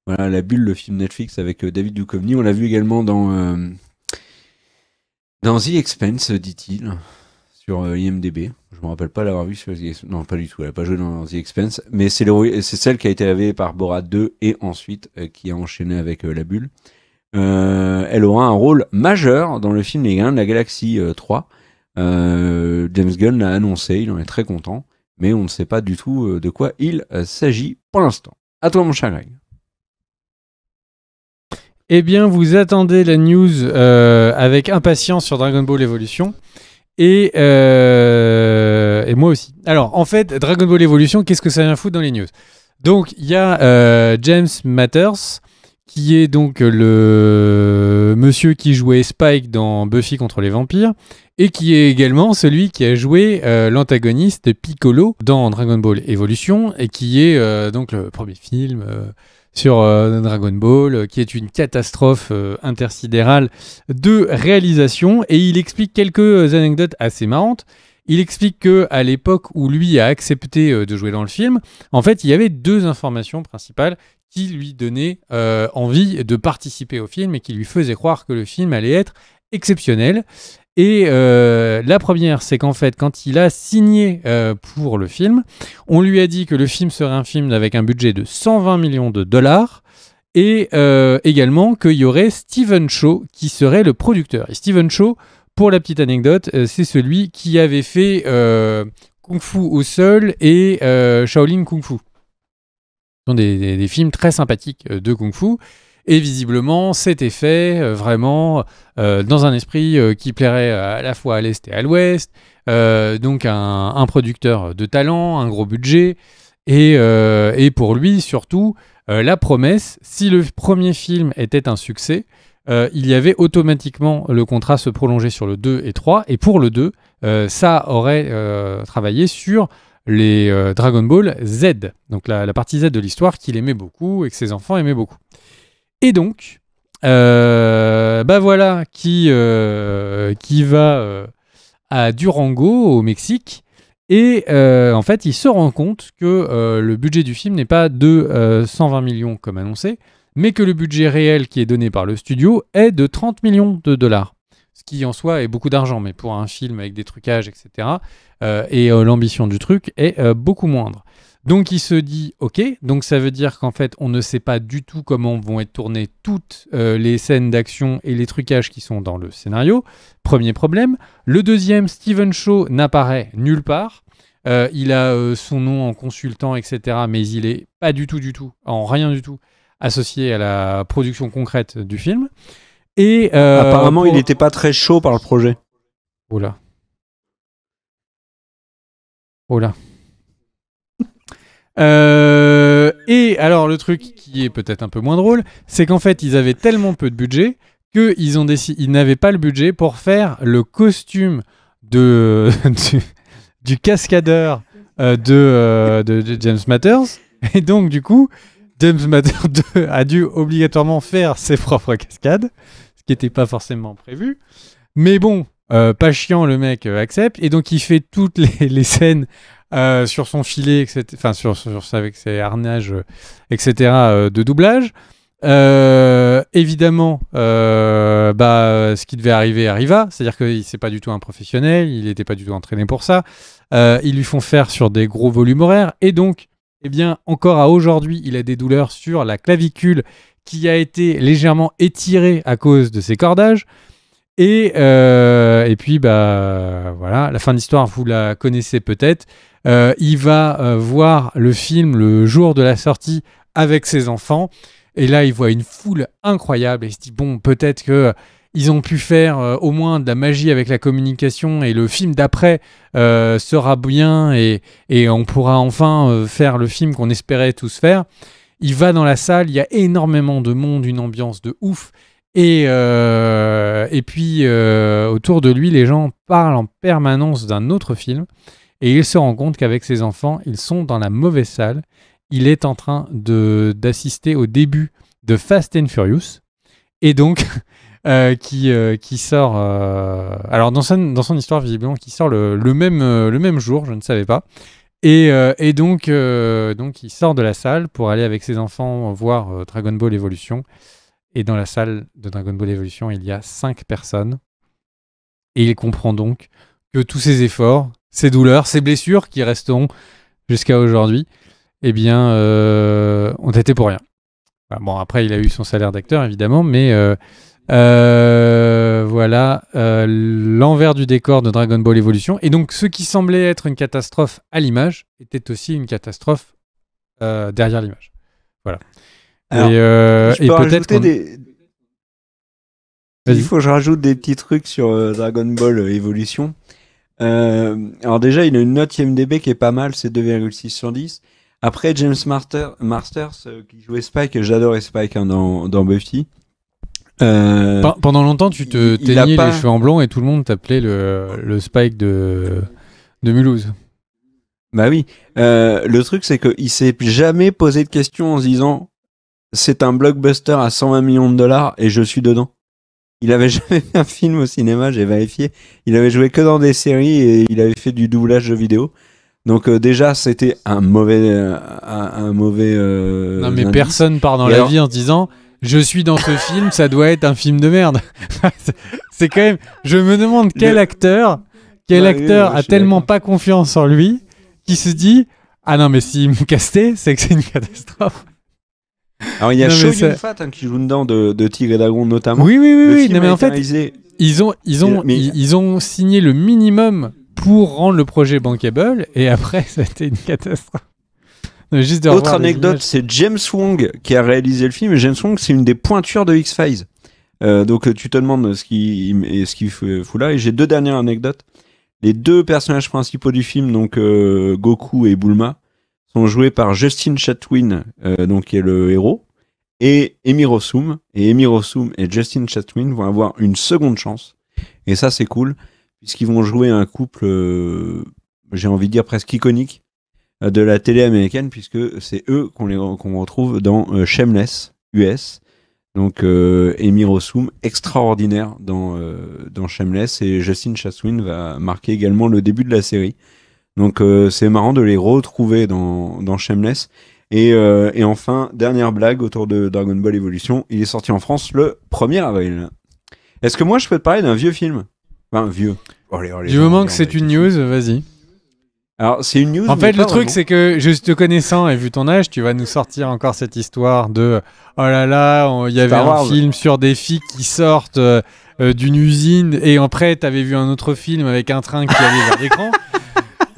Voilà, La Bulle, le film Netflix avec David Duchovny. On l'a vu également dans The Expanse, dit-il, sur IMDb. Je me rappelle pas l'avoir vu sur The Expanse. Non, pas du tout. Elle a pas joué dans The Expanse. Mais c'est celle qui a été lavée par Borat 2 et ensuite qui a enchaîné avec La Bulle. Elle aura un rôle majeur dans le film Les Gardiens de la Galaxie 3. James Gunn l'a annoncé, il en est très content, mais on ne sait pas du tout de quoi il s'agit pour l'instant. À toi, mon cher Greg. Eh bien, vous attendez la news avec impatience sur Dragon Ball Evolution. Et moi aussi. Alors, en fait, Dragon Ball Evolution, qu'est-ce que ça vient foutre dans les news ? Donc, il y a James Matters, qui est donc le monsieur qui jouait Spike dans Buffy contre les vampires, et qui est également celui qui a joué l'antagoniste Piccolo dans Dragon Ball Evolution, et qui est donc le premier film sur Dragon Ball, qui est une catastrophe intersidérale de réalisation. Et il explique quelques anecdotes assez marrantes. Il explique qu'à l'époque où lui a accepté de jouer dans le film, en fait, il y avait 2 informations principales qui lui donnaient envie de participer au film et qui lui faisaient croire que le film allait être exceptionnel. Et la première, c'est qu'en fait, quand il a signé pour le film, on lui a dit que le film serait un film avec un budget de 120 millions de dollars et également qu'il y aurait Stephen Chow qui serait le producteur. Et Stephen Chow, pour la petite anecdote, c'est celui qui avait fait Kung Fu au sol et Shaolin Kung Fu. Ce sont des films très sympathiques de Kung Fu. Et visiblement, c'était fait vraiment dans un esprit qui plairait à la fois à l'Est et à l'Ouest. Donc un producteur de talent, un gros budget. Et pour lui, surtout, la promesse, si le premier film était un succès, il y avait automatiquement le contrat se prolonger sur le 2 et 3. Et pour le 2, ça aurait travaillé sur les Dragon Ball Z. Donc la partie Z de l'histoire qu'il aimait beaucoup et que ses enfants aimaient beaucoup. Et donc, voilà qui va à Durango, au Mexique. Et en fait, il se rend compte que le budget du film n'est pas de 120 millions comme annoncé, mais que le budget réel qui est donné par le studio est de 30 millions de dollars. Ce qui en soi est beaucoup d'argent, mais pour un film avec des trucages, etc., l'ambition du truc est beaucoup moindre. Donc il se dit, ok, donc ça veut dire qu'en fait on ne sait pas du tout comment vont être tournées toutes les scènes d'action et les trucages qui sont dans le scénario. Premier problème. Le deuxième, Stephen Chow n'apparaît nulle part. Il a son nom en consultant, etc., mais il est pas du tout, en rien du tout, associé à la production concrète du film. Et apparemment, il n'était pas très chaud par le projet. Oh là. Et alors le truc qui est peut-être un peu moins drôle, c'est qu'en fait ils avaient tellement peu de budget qu'ils n'avaient pas le budget pour faire le costume du cascadeur de James Matters. Et donc du coup James Matters 2 a dû obligatoirement faire ses propres cascades, ce qui n'était pas forcément prévu. Mais bon, pas chiant, le mec accepte, et donc il fait toutes les scènes sur son filet, etc., enfin avec ses harnages, etc., de doublage. Évidemment, ce qui devait arriver arriva, c'est-à-dire qu'il c'est pas du tout un professionnel, il n'était pas du tout entraîné pour ça. Ils lui font faire sur des gros volumes horaires, et donc, eh bien, encore à aujourd'hui, il a des douleurs sur la clavicule qui a été légèrement étirée à cause de ses cordages. Et puis, voilà, la fin de l'histoire, vous la connaissez peut-être. Il va voir le film le jour de la sortie avec ses enfants. Et là, il voit une foule incroyable. Et il se dit, bon, peut-être qu'ils ont pu faire au moins de la magie avec la communication. Et le film d'après sera bien. Et on pourra enfin faire le film qu'on espérait tous faire. Il va dans la salle. Il y a énormément de monde, une ambiance de ouf. Et puis, autour de lui, les gens parlent en permanence d'un autre film. Et il se rend compte qu'avec ses enfants, ils sont dans la mauvaise salle. Il est en train d'assister au début de Fast and Furious. Et donc, qui sort... alors, dans son histoire, visiblement, qui sort le même jour, je ne savais pas. Et donc, il sort de la salle pour aller avec ses enfants voir Dragon Ball Evolution. Et dans la salle de Dragon Ball Evolution, il y a 5 personnes. Et il comprend donc que tous ses efforts, ses douleurs, ses blessures qui resteront jusqu'à aujourd'hui, eh bien, ont été pour rien. Bon, après, il a eu son salaire d'acteur, évidemment, mais voilà l'envers du décor de Dragon Ball Evolution. Et donc, ce qui semblait être une catastrophe à l'image était aussi une catastrophe derrière l'image. Voilà. Alors, et peut-être il faut que je rajoute des petits trucs sur Dragon Ball Evolution. Alors déjà, il a une note IMDb qui est pas mal, c'est 2,6 sur 10. Après, James Masters, qui jouait Spike, j'adorais Spike dans Buffy. Pendant longtemps, tu te teignais les cheveux en blond et tout le monde t'appelait le Spike de Mulhouse. Bah oui. Le truc, c'est qu'il s'est jamais posé de questions en se disant c'est un blockbuster à 120 millions de dollars et je suis dedans. Il avait jamais fait un film au cinéma, j'ai vérifié. Il avait joué que dans des séries et il avait fait du doublage de vidéo. Donc déjà, c'était un mauvais. Non mais personne part dans la vie en se disant je suis dans ce film, ça doit être un film de merde. C'est quand même. Je me demande quel acteur a tellement pas confiance en lui qui se dit ah non mais s'il me castait, c'est que c'est une catastrophe. Alors il y a Chow Yun-fat qui joue dedans de Tigre et Dragon notamment. Oui. Non, mais en fait, ils ont signé le minimum pour rendre le projet bankable et après ça a été une catastrophe. Autre anecdote, c'est James Wong qui a réalisé le film. Et James Wong, c'est une des pointures de X-Files. Donc tu te demandes ce qu'il fout là. Et j'ai 2 dernières anecdotes. Les 2 personnages principaux du film, donc Goku et Bulma, sont joués par Justin Chatwin, donc qui est le héros, et Amy Rossum. Et Amy Rossum et Justin Chatwin vont avoir une seconde chance. Et ça, c'est cool, puisqu'ils vont jouer un couple, j'ai envie de dire presque iconique, de la télé américaine, puisque c'est eux qu'on retrouve dans Shameless US. Donc Amy Rossum, extraordinaire dans Shameless, et Justin Chatwin va marquer également le début de la série. Donc c'est marrant de les retrouver dans Shameless. Et enfin, dernière blague autour de Dragon Ball Evolution, il est sorti en France le 1er avril. Est-ce que moi je peux te parler d'un vieux film ? Enfin, vieux. Du moment que c'est une news, vas-y. Alors, c'est une news. En fait, le truc, c'est que, juste te connaissant et vu ton âge, tu vas nous sortir encore cette histoire de oh là là, il y avait un film sur des filles qui sortent d'une usine et après, t'avais vu un autre film avec un train qui allait vers l'écran.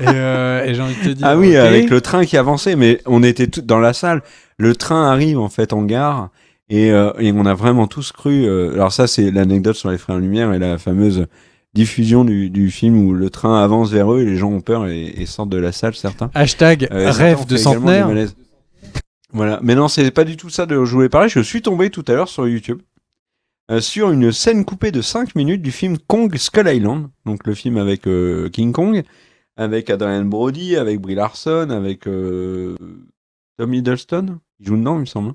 Et j'ai envie de te dire. Ah oui, avec le train qui avançait, mais on était tous dans la salle. Le train arrive en fait en gare et on a vraiment tous cru. Alors, ça, c'est l'anecdote sur les Frères Lumière et la fameuse diffusion du film où le train avance vers eux et les gens ont peur et sortent de la salle, certains. Hashtag rêve de centenaire. Voilà, mais non, c'est pas du tout ça de je voulais parler. Je suis tombé tout à l'heure sur YouTube sur une scène coupée de 5 minutes du film Kong Skull Island, donc le film avec King Kong, avec Adrian Brody, avec Brie Larson, avec Tom Hiddleston, il joue dedans, il me semble.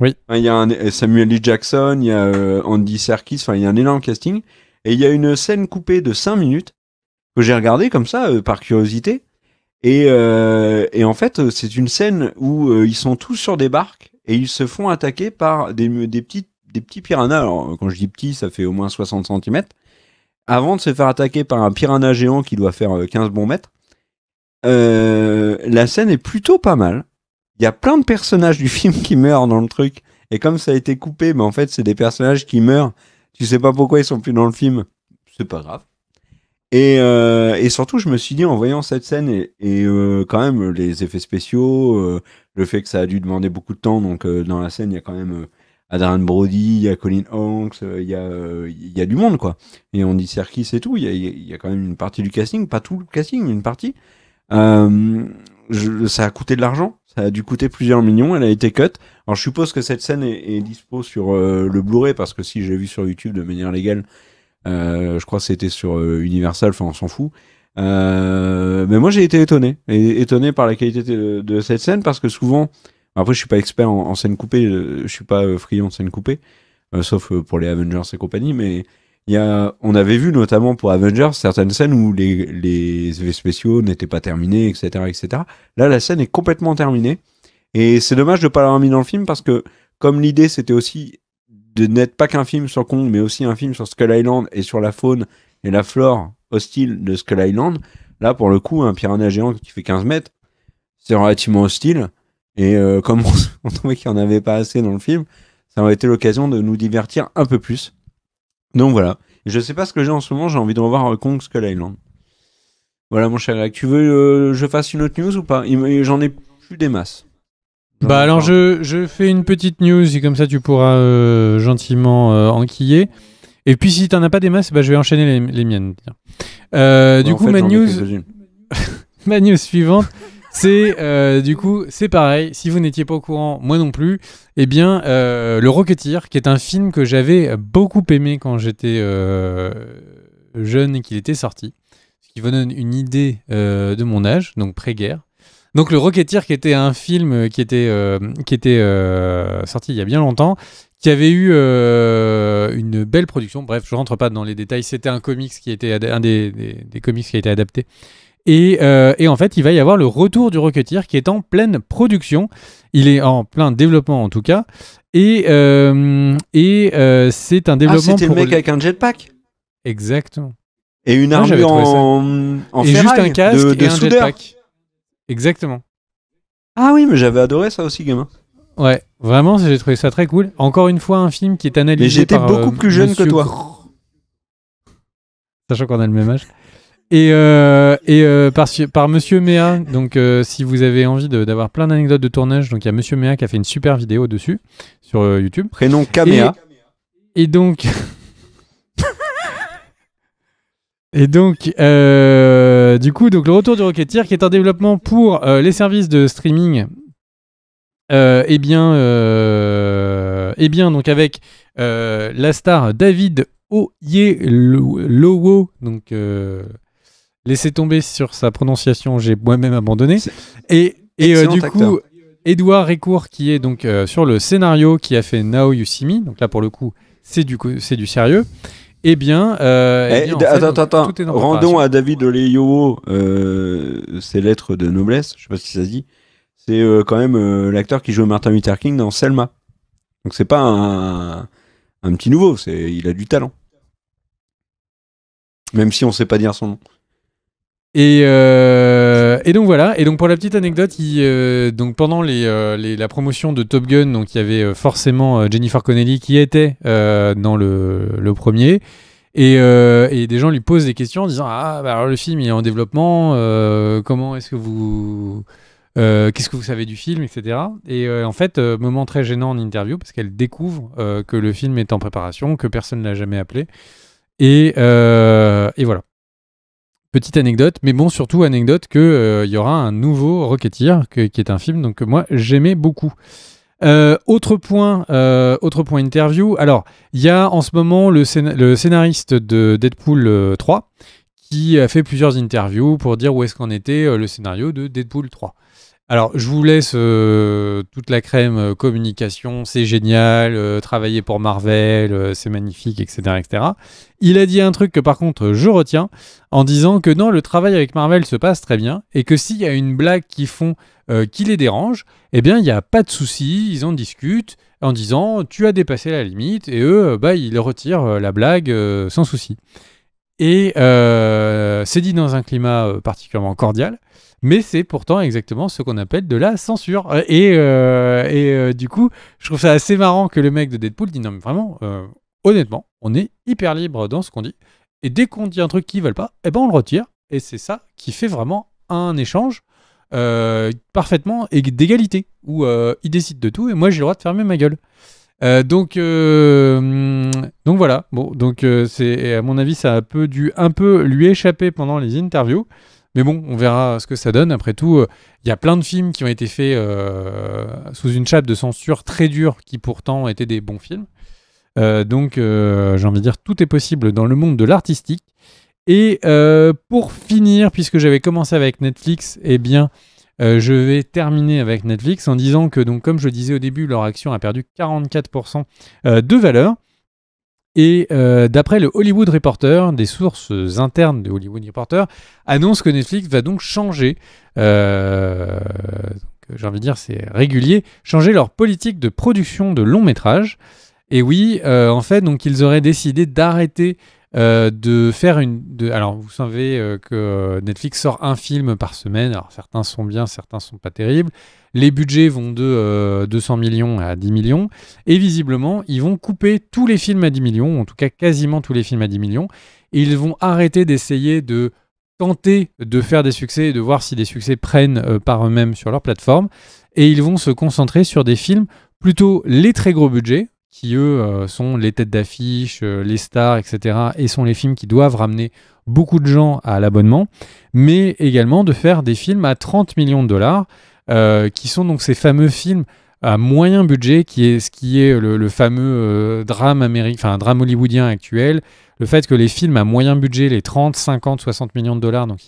Oui. Il y a Samuel L. Jackson, il y a Andy Serkis, enfin il y a un énorme casting. Et il y a une scène coupée de 5 minutes que j'ai regardée comme ça, par curiosité. Et en fait, c'est une scène où ils sont tous sur des barques et ils se font attaquer par des petits piranhas. Alors, quand je dis petits, ça fait au moins 60 cm. Avant de se faire attaquer par un piranha géant qui doit faire 15 bons mètres. La scène est plutôt pas mal. Il y a plein de personnages du film qui meurent dans le truc. Et comme ça a été coupé, mais en fait, c'est des personnages qui meurent. Tu sais pas pourquoi ils sont plus dans le film, c'est pas grave. Et surtout, je me suis dit en voyant cette scène et quand même les effets spéciaux, le fait que ça a dû demander beaucoup de temps. Donc dans la scène, il y a quand même Adrian Brody, il y a Colin Hanks, il y a du monde quoi. Et Andy Serkis et tout. Il y a quand même une partie du casting, pas tout le casting, mais une partie. Ça a coûté de l'argent. Ça a dû coûter plusieurs millions. Elle a été cut. Alors je suppose que cette scène est dispo sur le Blu-ray parce que si j'ai vu sur YouTube de manière légale, je crois que c'était sur Universal. Enfin, on s'en fout. Mais moi j'ai été étonné par la qualité de cette scène parce que souvent, après je suis pas expert en scène coupée, je suis pas friand de scène coupée, sauf pour les Avengers et compagnie, mais on avait vu notamment pour Avengers certaines scènes où les effets spéciaux n'étaient pas terminés, etc., etc. Là, la scène est complètement terminée. Et c'est dommage de ne pas l'avoir mis dans le film parce que, comme l'idée c'était aussi de n'être pas qu'un film sur Kong, mais aussi un film sur Skull Island et sur la faune et la flore hostile de Skull Island, là, pour le coup, un piranha géant qui fait 15 mètres, c'est relativement hostile. Et comme on trouvait qu'il n'y en avait pas assez dans le film, ça aurait été l'occasion de nous divertir un peu plus. Donc voilà. Je sais pas ce que j'ai en ce moment, j'ai envie de revoir Kong Skull Island. Voilà mon cher Greg. Tu veux je fasse une autre news ou pas ? J'en ai plus des masses. Bah alors je fais une petite news et comme ça tu pourras gentiment enquiller. Et puis si t'en as pas des masses, bah je vais enchaîner les miennes. Du coup ma news suivante, c'est du coup c'est pareil. Si vous n'étiez pas au courant, moi non plus. Eh bien le Rocketeer, qui est un film que j'avais beaucoup aimé quand j'étais jeune et qu'il était sorti, ce qui vous donne une idée de mon âge, donc pré-guerre. Donc le Rocketeer, qui était un film qui était sorti il y a bien longtemps, qui avait eu une belle production. Bref, je rentre pas dans les détails. C'était un comics qui était un des comics qui a été adapté Et en fait, il va y avoir le retour du Rocketeer qui est en pleine production. Il est en plein développement en tout cas. Et c'est un développement c'était le mec avec un jetpack. Exactement. Et une Moi, j'avais armure trouvé en et juste ferraille un casque de et un soudeur. jetpack. Exactement. Ah oui, mais j'avais adoré ça aussi, gamin. Ouais, vraiment, j'ai trouvé ça très cool. Encore une fois, un film qui est analysé Mais j'étais par beaucoup plus jeune que Monsieur toi. Sachant qu'on a le même âge. Et par Monsieur Méa, donc si vous avez envie d'avoir plein d'anecdotes de tournage, donc il y a Monsieur Méa qui a fait une super vidéo dessus sur YouTube. Prénom Kamea. Et donc, du coup, donc le retour du Rocketeer qui est en développement pour les services de streaming. Eh bien, donc avec la star David Oyelowo, donc laissez tomber sur sa prononciation, j'ai moi-même abandonné. Et du coup, Edouard Récourt qui est donc sur le scénario, qui a fait Now You See Me, donc là pour le coup c'est du sérieux. Eh bien, attends, rendons à David Oyelowo ses lettres de noblesse, je sais pas si ça se dit. C'est quand même l'acteur qui joue Martin Luther King dans Selma. Donc c'est pas un petit nouveau, il a du talent. Même si on sait pas dire son nom. Et donc voilà. Et donc pour la petite anecdote, donc pendant la promotion de Top Gun, donc il y avait forcément Jennifer Connelly qui était dans le premier. Et des gens lui posent des questions en disant alors le film il est en développement, comment est-ce que vous qu'est-ce que vous savez du film, etc. Et en fait, moment très gênant en interview parce qu'elle découvre que le film est en préparation, que personne ne l'a jamais appelé. Et voilà. Petite anecdote, mais bon, surtout anecdote qu'il y aura un nouveau Rocketeer, qui est un film donc, que moi j'aimais beaucoup. Autre point interview. Alors, il y a en ce moment le scénariste de Deadpool 3 qui a fait plusieurs interviews pour dire où est-ce qu'en était le scénario de Deadpool 3. Alors, je vous laisse toute la crème communication, c'est génial, travailler pour Marvel, c'est magnifique, etc., etc. Il a dit un truc que par contre je retiens, en disant que non, le travail avec Marvel se passe très bien, et que s'il y a une blague qu'ils font qui les dérange, eh bien, il n'y a pas de souci, ils en discutent en disant tu as dépassé la limite, et eux, ils retirent la blague sans souci. Et c'est dit dans un climat particulièrement cordial. Mais c'est pourtant exactement ce qu'on appelle de la censure. Et du coup, je trouve ça assez marrant que le mec de Deadpool dit non mais vraiment, honnêtement, on est hyper libre dans ce qu'on dit. Et dès qu'on dit un truc qu'ils veulent pas, eh ben on le retire. Et c'est ça qui fait vraiment un échange parfaitement d'égalité, où ils décident de tout et moi j'ai le droit de fermer ma gueule. Donc voilà. Bon, donc c'est à mon avis ça a dû un peu lui échapper pendant les interviews. Mais bon, on verra ce que ça donne. Après tout, il y a plein de films qui ont été faits sous une chape de censure très dure, qui pourtant étaient des bons films. Donc, j'ai envie de dire, tout est possible dans le monde de l'artistique. Et pour finir, puisque j'avais commencé avec Netflix, eh bien, je vais terminer avec Netflix en disant que, donc, comme je disais au début, leur action a perdu 44% de valeur. Et d'après le Hollywood Reporter, des sources internes de Hollywood Reporter annoncent que Netflix va donc changer, donc, j'ai envie de dire c'est régulier, changer leur politique de production de longs métrages. Et oui, en fait, donc ils auraient décidé d'arrêter de faire alors vous savez que Netflix sort un film par semaine, alors certains sont bien, certains sont pas terribles. Les budgets vont de 200 millions à 10 millions. Et visiblement, ils vont couper tous les films à 10 millions, en tout cas quasiment tous les films à 10 millions. Et ils vont arrêter d'essayer de tenter de faire des succès et de voir si des succès prennent par eux-mêmes sur leur plateforme. Et ils vont se concentrer sur des films plutôt les très gros budgets, qui eux sont les têtes d'affiche, les stars, etc. Et sont les films qui doivent ramener beaucoup de gens à l'abonnement. Mais également de faire des films à 30 millions de dollars. Qui sont donc ces fameux films à moyen budget, qui est le fameux drame drame hollywoodien actuel. Le fait que les films à moyen budget, les 30, 50, 60 millions de dollars, donc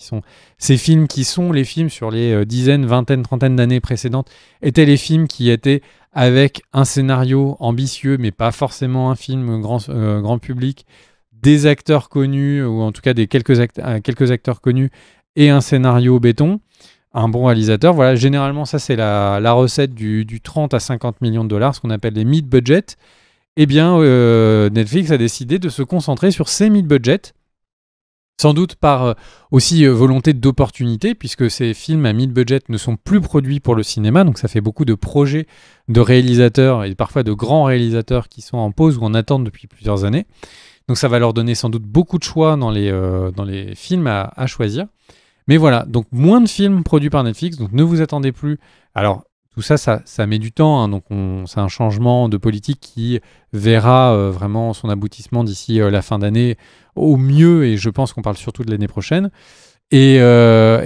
ces films qui sont les films sur les dizaines, vingtaines, trentaines d'années précédentes, étaient les films qui étaient avec un scénario ambitieux, mais pas forcément un film grand public, des acteurs connus, ou en tout cas quelques acteurs connus, et un scénario béton, un bon réalisateur. Voilà, généralement, ça, c'est la recette du 30 à 50 millions de dollars, ce qu'on appelle les mid-budget. Eh bien, Netflix a décidé de se concentrer sur ces mid-budget, sans doute par aussi volonté d'opportunité, puisque ces films à mid-budget ne sont plus produits pour le cinéma, donc ça fait beaucoup de projets de réalisateurs, et parfois de grands réalisateurs qui sont en pause ou en attente depuis plusieurs années. Donc ça va leur donner sans doute beaucoup de choix dans les films à choisir. Mais voilà, donc moins de films produits par Netflix, donc ne vous attendez plus. Alors, tout ça, ça met du temps, hein, donc c'est un changement de politique qui verra vraiment son aboutissement d'ici la fin d'année au mieux, et je pense qu'on parle surtout de l'année prochaine. Et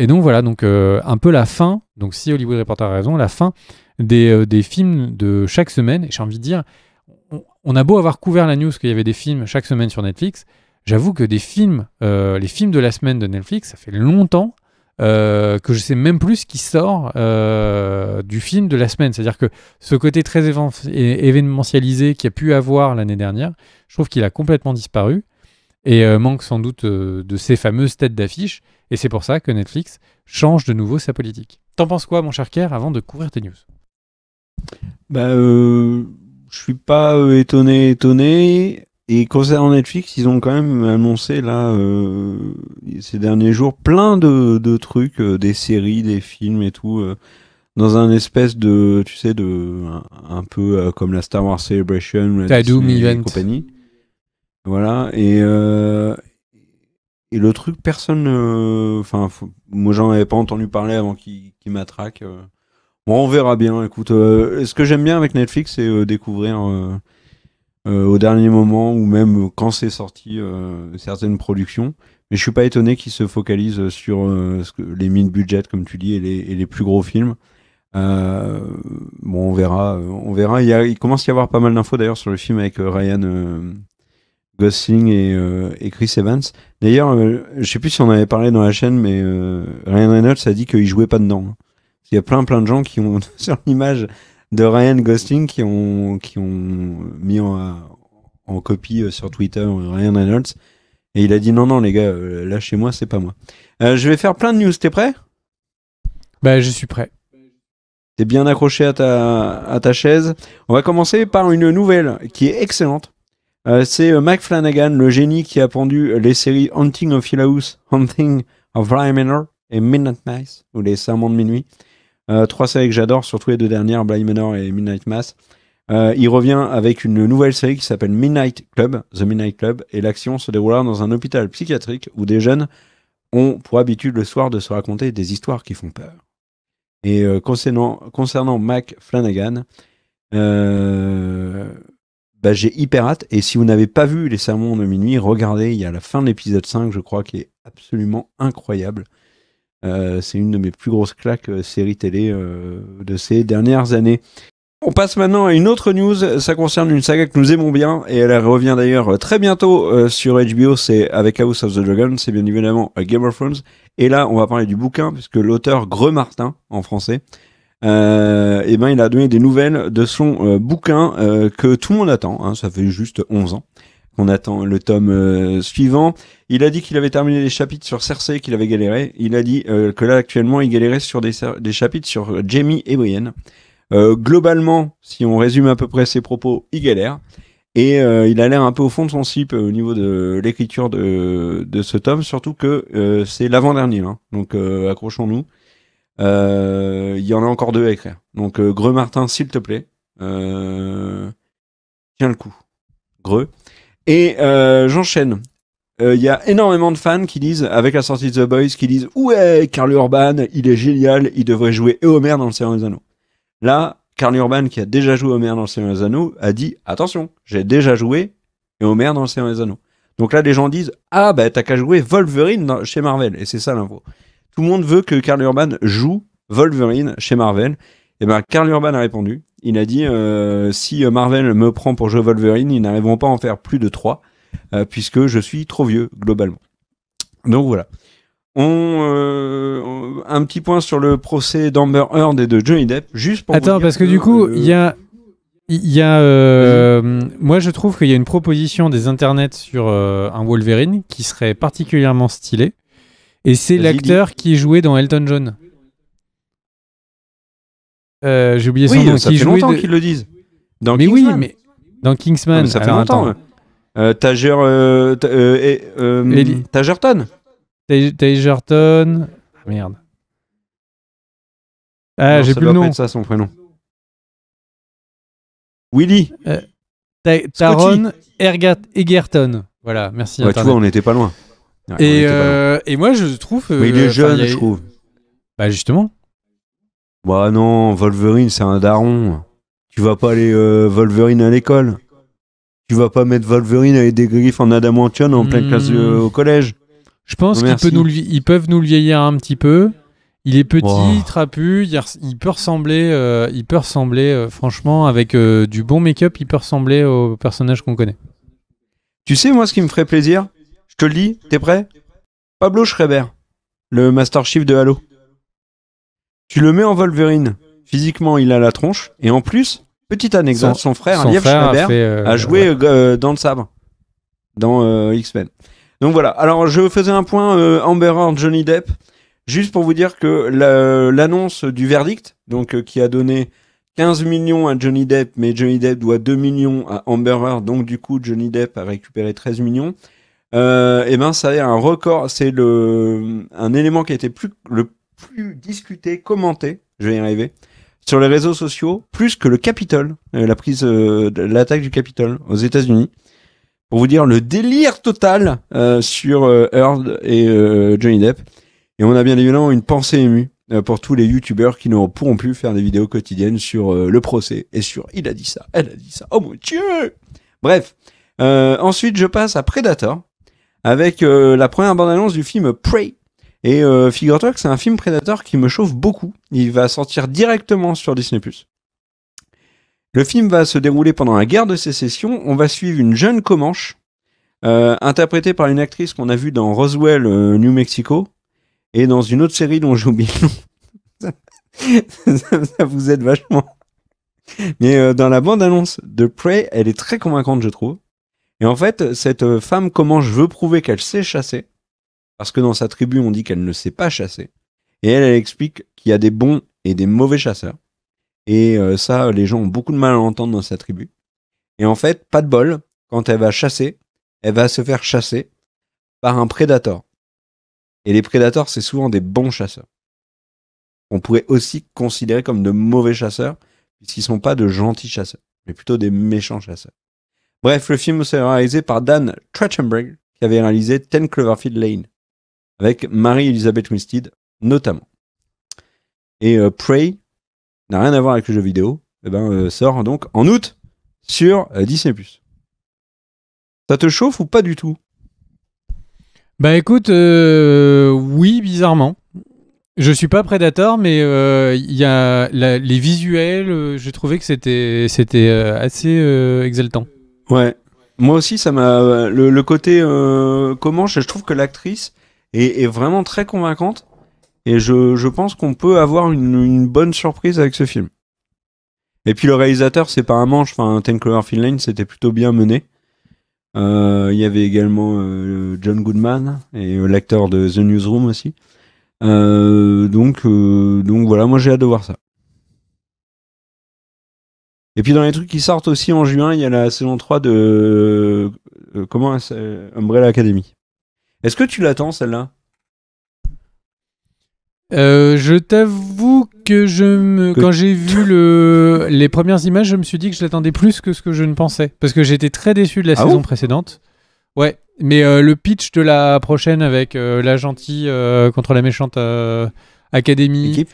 donc voilà, donc un peu la fin, donc si Hollywood Reporter a raison, la fin des films de chaque semaine. Et j'ai envie de dire, on a beau avoir couvert la news qu'il y avait des films chaque semaine sur Netflix, j'avoue que les films de la semaine de Netflix, ça fait longtemps que je sais même plus ce qui sort du film de la semaine. C'est-à-dire que ce côté très événementialisé qu'il y a pu avoir l'année dernière, je trouve qu'il a complètement disparu et manque sans doute de ces fameuses têtes d'affiche. Et c'est pour ça que Netflix change de nouveau sa politique. T'en penses quoi, mon cher Kerr, avant de couvrir tes news? Je suis pas étonné. Et concernant Netflix, ils ont quand même annoncé là ces derniers jours plein de trucs, des séries, des films et tout, dans un espèce de, tu sais, un peu comme la Star Wars Celebration, la Doom Disney et Event. compagnie. Voilà. Et le truc, personne, moi j'en avais pas entendu parler avant qu'il m'attraque. Bon, on verra bien. Écoute, ce que j'aime bien avec Netflix, c'est découvrir au dernier moment ou même quand c'est sorti certaines productions. Mais je suis pas étonné qu'ils se focalisent sur les mid-budget, comme tu dis, et les plus gros films. Bon, on verra. Il commence à y avoir pas mal d'infos d'ailleurs sur le film avec Ryan Gosling et Chris Evans. D'ailleurs, je sais plus si on avait parlé dans la chaîne, mais Ryan Reynolds a dit qu'il jouait pas dedans. Il y a plein de gens qui ont sur l'image de Ryan Gosling qui ont mis en copie sur Twitter Ryan Reynolds, et il a dit non les gars, là chez moi c'est pas moi. Je vais faire plein de news, t'es prêt? Bah, je suis prêt. T'es bien accroché à ta chaise. On va commencer par une nouvelle qui est excellente. C'est Mike Flanagan, le génie qui a pendu les séries Haunting of Hill House, Haunting of Bly Manor et Midnight Mass, ou les Serments de minuit. 3 séries que j'adore, surtout les 2 dernières, Bly Manor et Midnight Mass. Il revient avec une nouvelle série qui s'appelle Midnight Club, The Midnight Club, et l'action se déroulera dans un hôpital psychiatrique où des jeunes ont pour habitude le soir de se raconter des histoires qui font peur. Et concernant Mike Flanagan, j'ai hyper hâte. Et si vous n'avez pas vu Les Sermons de minuit, regardez, il y a la fin de l'épisode 5, je crois, qui est absolument incroyable. C'est une de mes plus grosses claques séries télé de ces dernières années. On passe maintenant à une autre news. Ça concerne une saga que nous aimons bien, et elle revient d'ailleurs très bientôt sur HBO. C'est avec House of the Dragon. C'est bien évidemment Game of Thrones. Et là, on va parler du bouquin, puisque l'auteur Greux Martin, en français, il a donné des nouvelles de son bouquin que tout le monde attend. Hein, ça fait juste 11 ans qu'on attend le tome suivant. Il a dit qu'il avait terminé les chapitres sur Cersei, qu'il avait galéré. Il a dit que là, actuellement, il galérait sur des chapitres sur Jaime et Brienne. Globalement, si on résume à peu près ses propos, il galère. Et il a l'air un peu au fond de son slip au niveau de l'écriture de ce tome, surtout que c'est l'avant-dernier. Hein. Donc accrochons-nous. Il y en a encore 2 à écrire. Donc Greux Martin, s'il te plaît, tiens le coup. Greux. Et j'enchaîne. Il y a énormément de fans qui disent, avec la sortie de The Boys, qui disent « Ouais, Karl Urban, il est génial, il devrait jouer Homer dans Le Seigneur des Anneaux. » Là, Karl Urban, qui a déjà joué Homer dans Le Seigneur des Anneaux, a dit « Attention, j'ai déjà joué Homer dans Le Seigneur des Anneaux. » Donc là, les gens disent « Ah, bah t'as qu'à jouer Wolverine chez Marvel. » Et c'est ça l'info. Tout le monde veut que Karl Urban joue Wolverine chez Marvel. Et ben Karl Urban a répondu. Il a dit si Marvel me prend pour jouer Wolverine, ils n'arriveront pas à en faire plus de 3, puisque je suis trop vieux, globalement. Donc voilà. Un petit point sur le procès d'Amber Heard et de Johnny Depp, juste pour Attends, parce que du coup, il y a moi je trouve qu'il y a une proposition des internets sur un Wolverine qui serait particulièrement stylé. Et c'est Vas-y, l'acteur qui jouait dans Elton John. J'ai oublié son nom. ça qui fait jouait longtemps qu'ils le disent. Dans mais Kingsman. oui, mais dans Kingsman. Ah, mais ça fait Alors, longtemps. attends. Tagerton. Tagerton. Ah, merde. Ah, Non, j'ai ça plus le doit pas nom. être ça son prénom. Willy. Taron Egerton. Voilà, merci. Ouais, tu Internet. vois, on n'était pas loin. Ouais, on était pas loin. Et moi, je trouve. Mais il est jeune, je trouve. Bah, justement. Bah non, Wolverine, c'est un daron. Tu vas pas aller Wolverine à l'école. Tu vas pas mettre Wolverine avec des griffes en adamantium en pleine classe au collège. Je pense Non, qu'ils peuvent nous le vieillir un petit peu. Il est petit, Wow. trapu, il peut ressembler, franchement, avec du bon make-up, il peut ressembler au personnage qu'on connaît. Tu sais, moi, ce qui me ferait plaisir, je te le dis, t'es prêt? Pablo Schreiber, le Master Chief de Halo. Tu le mets en Wolverine. Physiquement, il a la tronche. Et en plus, petite anecdote, son frère, Liev Schreiber, a joué dans le sabre. Dans X-Men. Donc voilà. Alors, je faisais un point Amber Heard, Johnny Depp. Juste pour vous dire que l'annonce du verdict, donc qui a donné 15 millions à Johnny Depp, mais Johnny Depp doit 2 millions à Amber Heard, donc du coup Johnny Depp a récupéré 13 millions. Et ben ça est un record, c'est un élément qui a été le plus discuté, commenté, je vais y arriver, sur les réseaux sociaux, plus que le Capitole, la prise de l'attaque du Capitole aux États-Unis. Pour vous dire le délire total sur Heard et Johnny Depp. Et on a bien évidemment une pensée émue pour tous les youtubeurs qui ne pourront plus faire des vidéos quotidiennes sur le procès et sur il a dit ça, elle a dit ça, oh mon Dieu. Bref, ensuite je passe à Predator avec la première bande-annonce du film Prey. Et figure-toi que c'est un film Predator qui me chauffe beaucoup. Il va sortir directement sur Disney+. Le film va se dérouler pendant la guerre de sécession. On va suivre une jeune Comanche interprétée par une actrice qu'on a vue dans Roswell, New Mexico. Et dans une autre série dont j'ai oublié le nom. ça vous aide vachement. Mais dans la bande-annonce de Prey, elle est très convaincante, je trouve. Et en fait, cette femme Comanche veut prouver qu'elle sait chasser. Parce que dans sa tribu, on dit qu'elle ne sait pas chasser. Et elle explique qu'il y a des bons et des mauvais chasseurs. Et ça, les gens ont beaucoup de mal à l'entendre dans sa tribu. Et en fait, pas de bol, quand elle va chasser, elle va se faire chasser par un prédateur. Et les prédateurs, c'est souvent des bons chasseurs. On pourrait aussi considérer comme de mauvais chasseurs, puisqu'ils ne sont pas de gentils chasseurs, mais plutôt des méchants chasseurs. Bref, le film sera réalisé par Dan Trachtenberg, qui avait réalisé 10 Cloverfield Lane, avec Mary-Elizabeth Winstead, notamment. Et Prey n'a rien à voir avec le jeu vidéo, sort donc en août sur Disney+. Ça te chauffe ou pas du tout? Bah écoute, oui, bizarrement. Je suis pas Predator, mais il y a les visuels, j'ai trouvé que c'était assez exaltant. Ouais. Moi aussi, ça m'a le côté Comanche, je trouve que l'actrice est vraiment très convaincante et je pense qu'on peut avoir une bonne surprise avec ce film. Et puis le réalisateur, c'est pas un manche, enfin 10 Cloverfield Lane, c'était plutôt bien mené. Il y avait également John Goodman et l'acteur de The Newsroom aussi. Donc voilà, moi j'ai hâte de voir ça. Et puis dans les trucs qui sortent aussi en juin, il y a la saison 3 de Umbrella Academy. Est-ce que tu l'attends celle-là? Je t'avoue que quand j'ai vu les premières images, je me suis dit que je l'attendais plus que ce que je ne pensais. Parce que j'étais très déçu de la saison précédente. Ouais, mais le pitch de la prochaine avec la gentille contre la méchante Académie,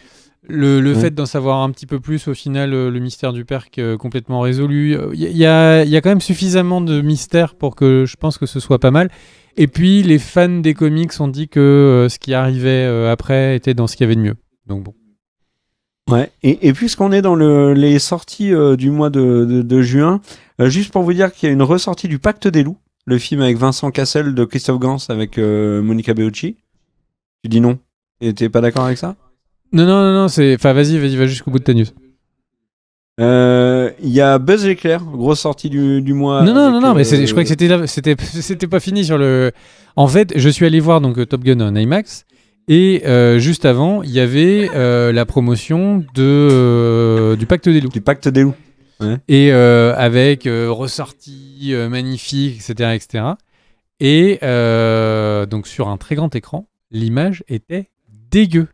le fait d'en savoir un petit peu plus, au final, le mystère du père complètement résolu. Il y a quand même suffisamment de mystère pour que je pense que ce soit pas mal. Et puis, les fans des comics ont dit que ce qui arrivait après était dans ce qu'il y avait de mieux. Donc bon. Ouais, et puisqu'on est dans les sorties du mois de juin, juste pour vous dire qu'il y a une ressortie du Pacte des loups, le film avec Vincent Cassel de Christophe Gans avec Monica Bellucci. Tu dis non? Et t'es pas d'accord avec ça? Non, enfin vas-y, va jusqu'au bout de ta news. Il y a Buzz l'éclair, grosse sortie du mois. Non, mais je crois que c'était pas fini sur le. En fait, je suis allé voir donc Top Gun en IMAX Et juste avant, il y avait la promotion du Pacte des loups. Du Pacte des loups. Ouais. Et avec ressorti magnifique, etc., etc. Et donc sur un très grand écran, l'image était dégueu.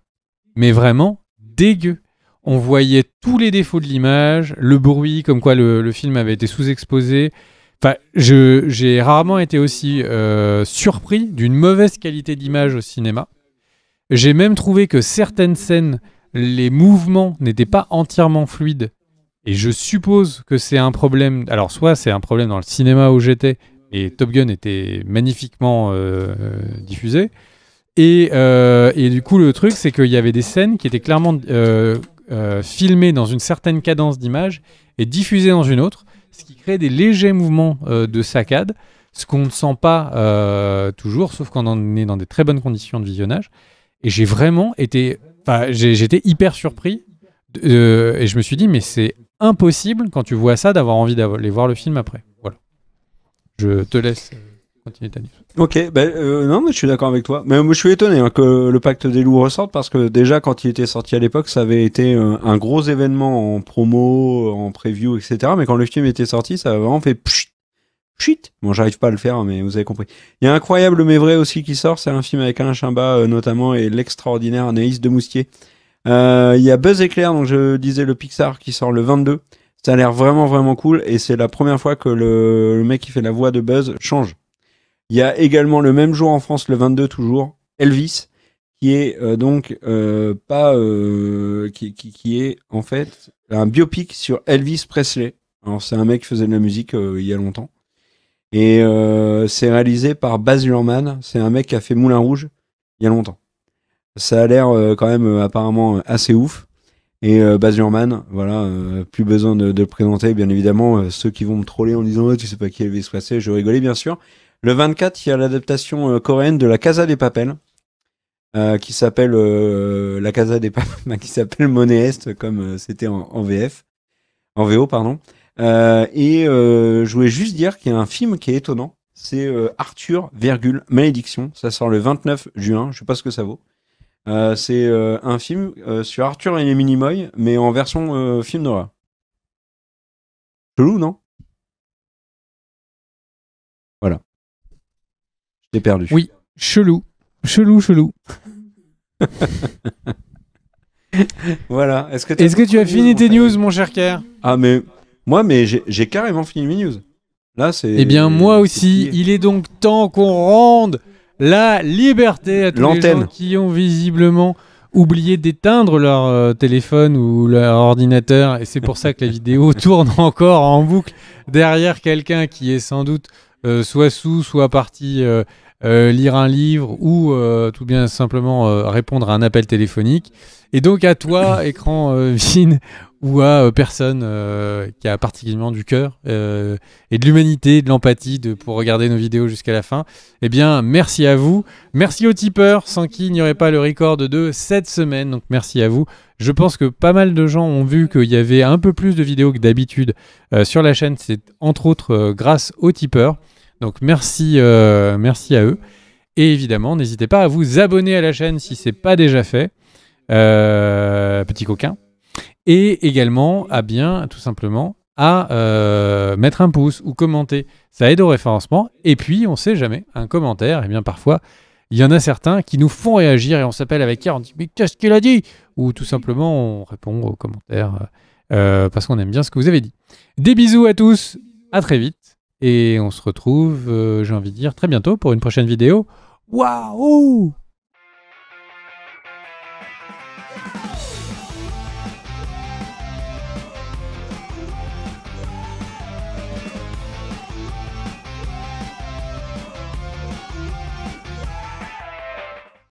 Mais vraiment dégueu. On voyait tous les défauts de l'image, le bruit, comme quoi le film avait été sous-exposé. Enfin, j'ai rarement été aussi surpris d'une mauvaise qualité d'image au cinéma. J'ai même trouvé que certaines scènes, les mouvements n'étaient pas entièrement fluides. Et je suppose que c'est un problème. Alors, soit c'est un problème dans le cinéma où j'étais, et Top Gun était magnifiquement diffusé. Et du coup, le truc, c'est qu'il y avait des scènes qui étaient clairement filmées dans une certaine cadence d'image et diffusées dans une autre, ce qui crée des légers mouvements de saccade, ce qu'on ne sent pas toujours, sauf quand on est dans des très bonnes conditions de visionnage. Et j'ai vraiment été... Enfin, j'étais hyper surpris. Et je me suis dit, mais c'est impossible, quand tu vois ça, d'avoir envie d'aller voir le film après. Voilà. Je te laisse continuer ta news. Ok, non, mais je suis d'accord avec toi. Mais moi, je suis étonné que le Pacte des loups ressorte parce que déjà, quand il était sorti à l'époque, ça avait été un gros événement en promo, en preview, etc. Mais quand le film était sorti, ça a vraiment fait pchit. Bon, j'arrive pas à le faire, mais vous avez compris. Il y a Incroyable mais vrai aussi qui sort. C'est un film avec Alain Chabat notamment et l'extraordinaire Anaïs de Moustier. Il y a Buzz Éclair, donc je disais le Pixar, qui sort le 22. Ça a l'air vraiment, vraiment cool. Et c'est la première fois que le mec qui fait la voix de Buzz change. Il y a également le même jour en France, le 22 toujours, Elvis, qui est qui est en fait un biopic sur Elvis Presley. Alors c'est un mec qui faisait de la musique il y a longtemps. Et c'est réalisé par Baz Luhrmann. C'est un mec qui a fait Moulin Rouge il y a longtemps. Ça a l'air quand même apparemment assez ouf. Et Baz Luhrmann, voilà, plus besoin de le présenter. Bien évidemment, ceux qui vont me troller en disant oh, tu sais pas qui est Elvis Presley, je rigolais bien sûr. Le 24, il y a l'adaptation coréenne de La Casa des Papel, qui s'appelle La Casa des Papel, qui s'appelle Money Est, comme c'était en VF, en VO, pardon. Je voulais juste dire qu'il y a un film qui est étonnant, c'est Arthur, Malédiction. Ça sort le 29 juin, je sais pas ce que ça vaut. C'est un film sur Arthur et les Minimoys, mais en version film d'horreur. Chelou, non? Voilà. Je t'ai perdu. Oui, chelou. Voilà. Est-ce que tu as fini tes news, mon cher Kerr? Ah, mais j'ai carrément fini mes news. Là, c'est. Eh bien, moi aussi. Il est donc temps qu'on rende la liberté à tous les gens qui ont visiblement oublié d'éteindre leur téléphone ou leur ordinateur. Et c'est pour ça que la vidéo tourne encore en boucle derrière quelqu'un qui est sans doute soit sous, soit parti lire un livre ou tout bien simplement répondre à un appel téléphonique. Et donc à toi, écran vide, ou à personne qui a particulièrement du cœur et de l'humanité, de l'empathie pour regarder nos vidéos jusqu'à la fin, eh bien merci à vous. Merci aux tipeurs, sans qui il n'y aurait pas le record de cette semaine. Donc merci à vous. Je pense que pas mal de gens ont vu qu'il y avait un peu plus de vidéos que d'habitude sur la chaîne. C'est entre autres grâce aux tipeurs. Donc merci à eux. Et évidemment, n'hésitez pas à vous abonner à la chaîne si ce n'est pas déjà fait. Petit coquin. Et également à bien tout simplement à mettre un pouce ou commenter. Ça aide au référencement. Et puis, on sait jamais, un commentaire, et bien parfois, il y en a certains qui nous font réagir et on s'appelle avec Kerr, on dit mais qu'est-ce qu'il a dit? Ou tout simplement, on répond aux commentaires parce qu'on aime bien ce que vous avez dit. Des bisous à tous, à très vite. Et on se retrouve, j'ai envie de dire, très bientôt pour une prochaine vidéo. Waouh!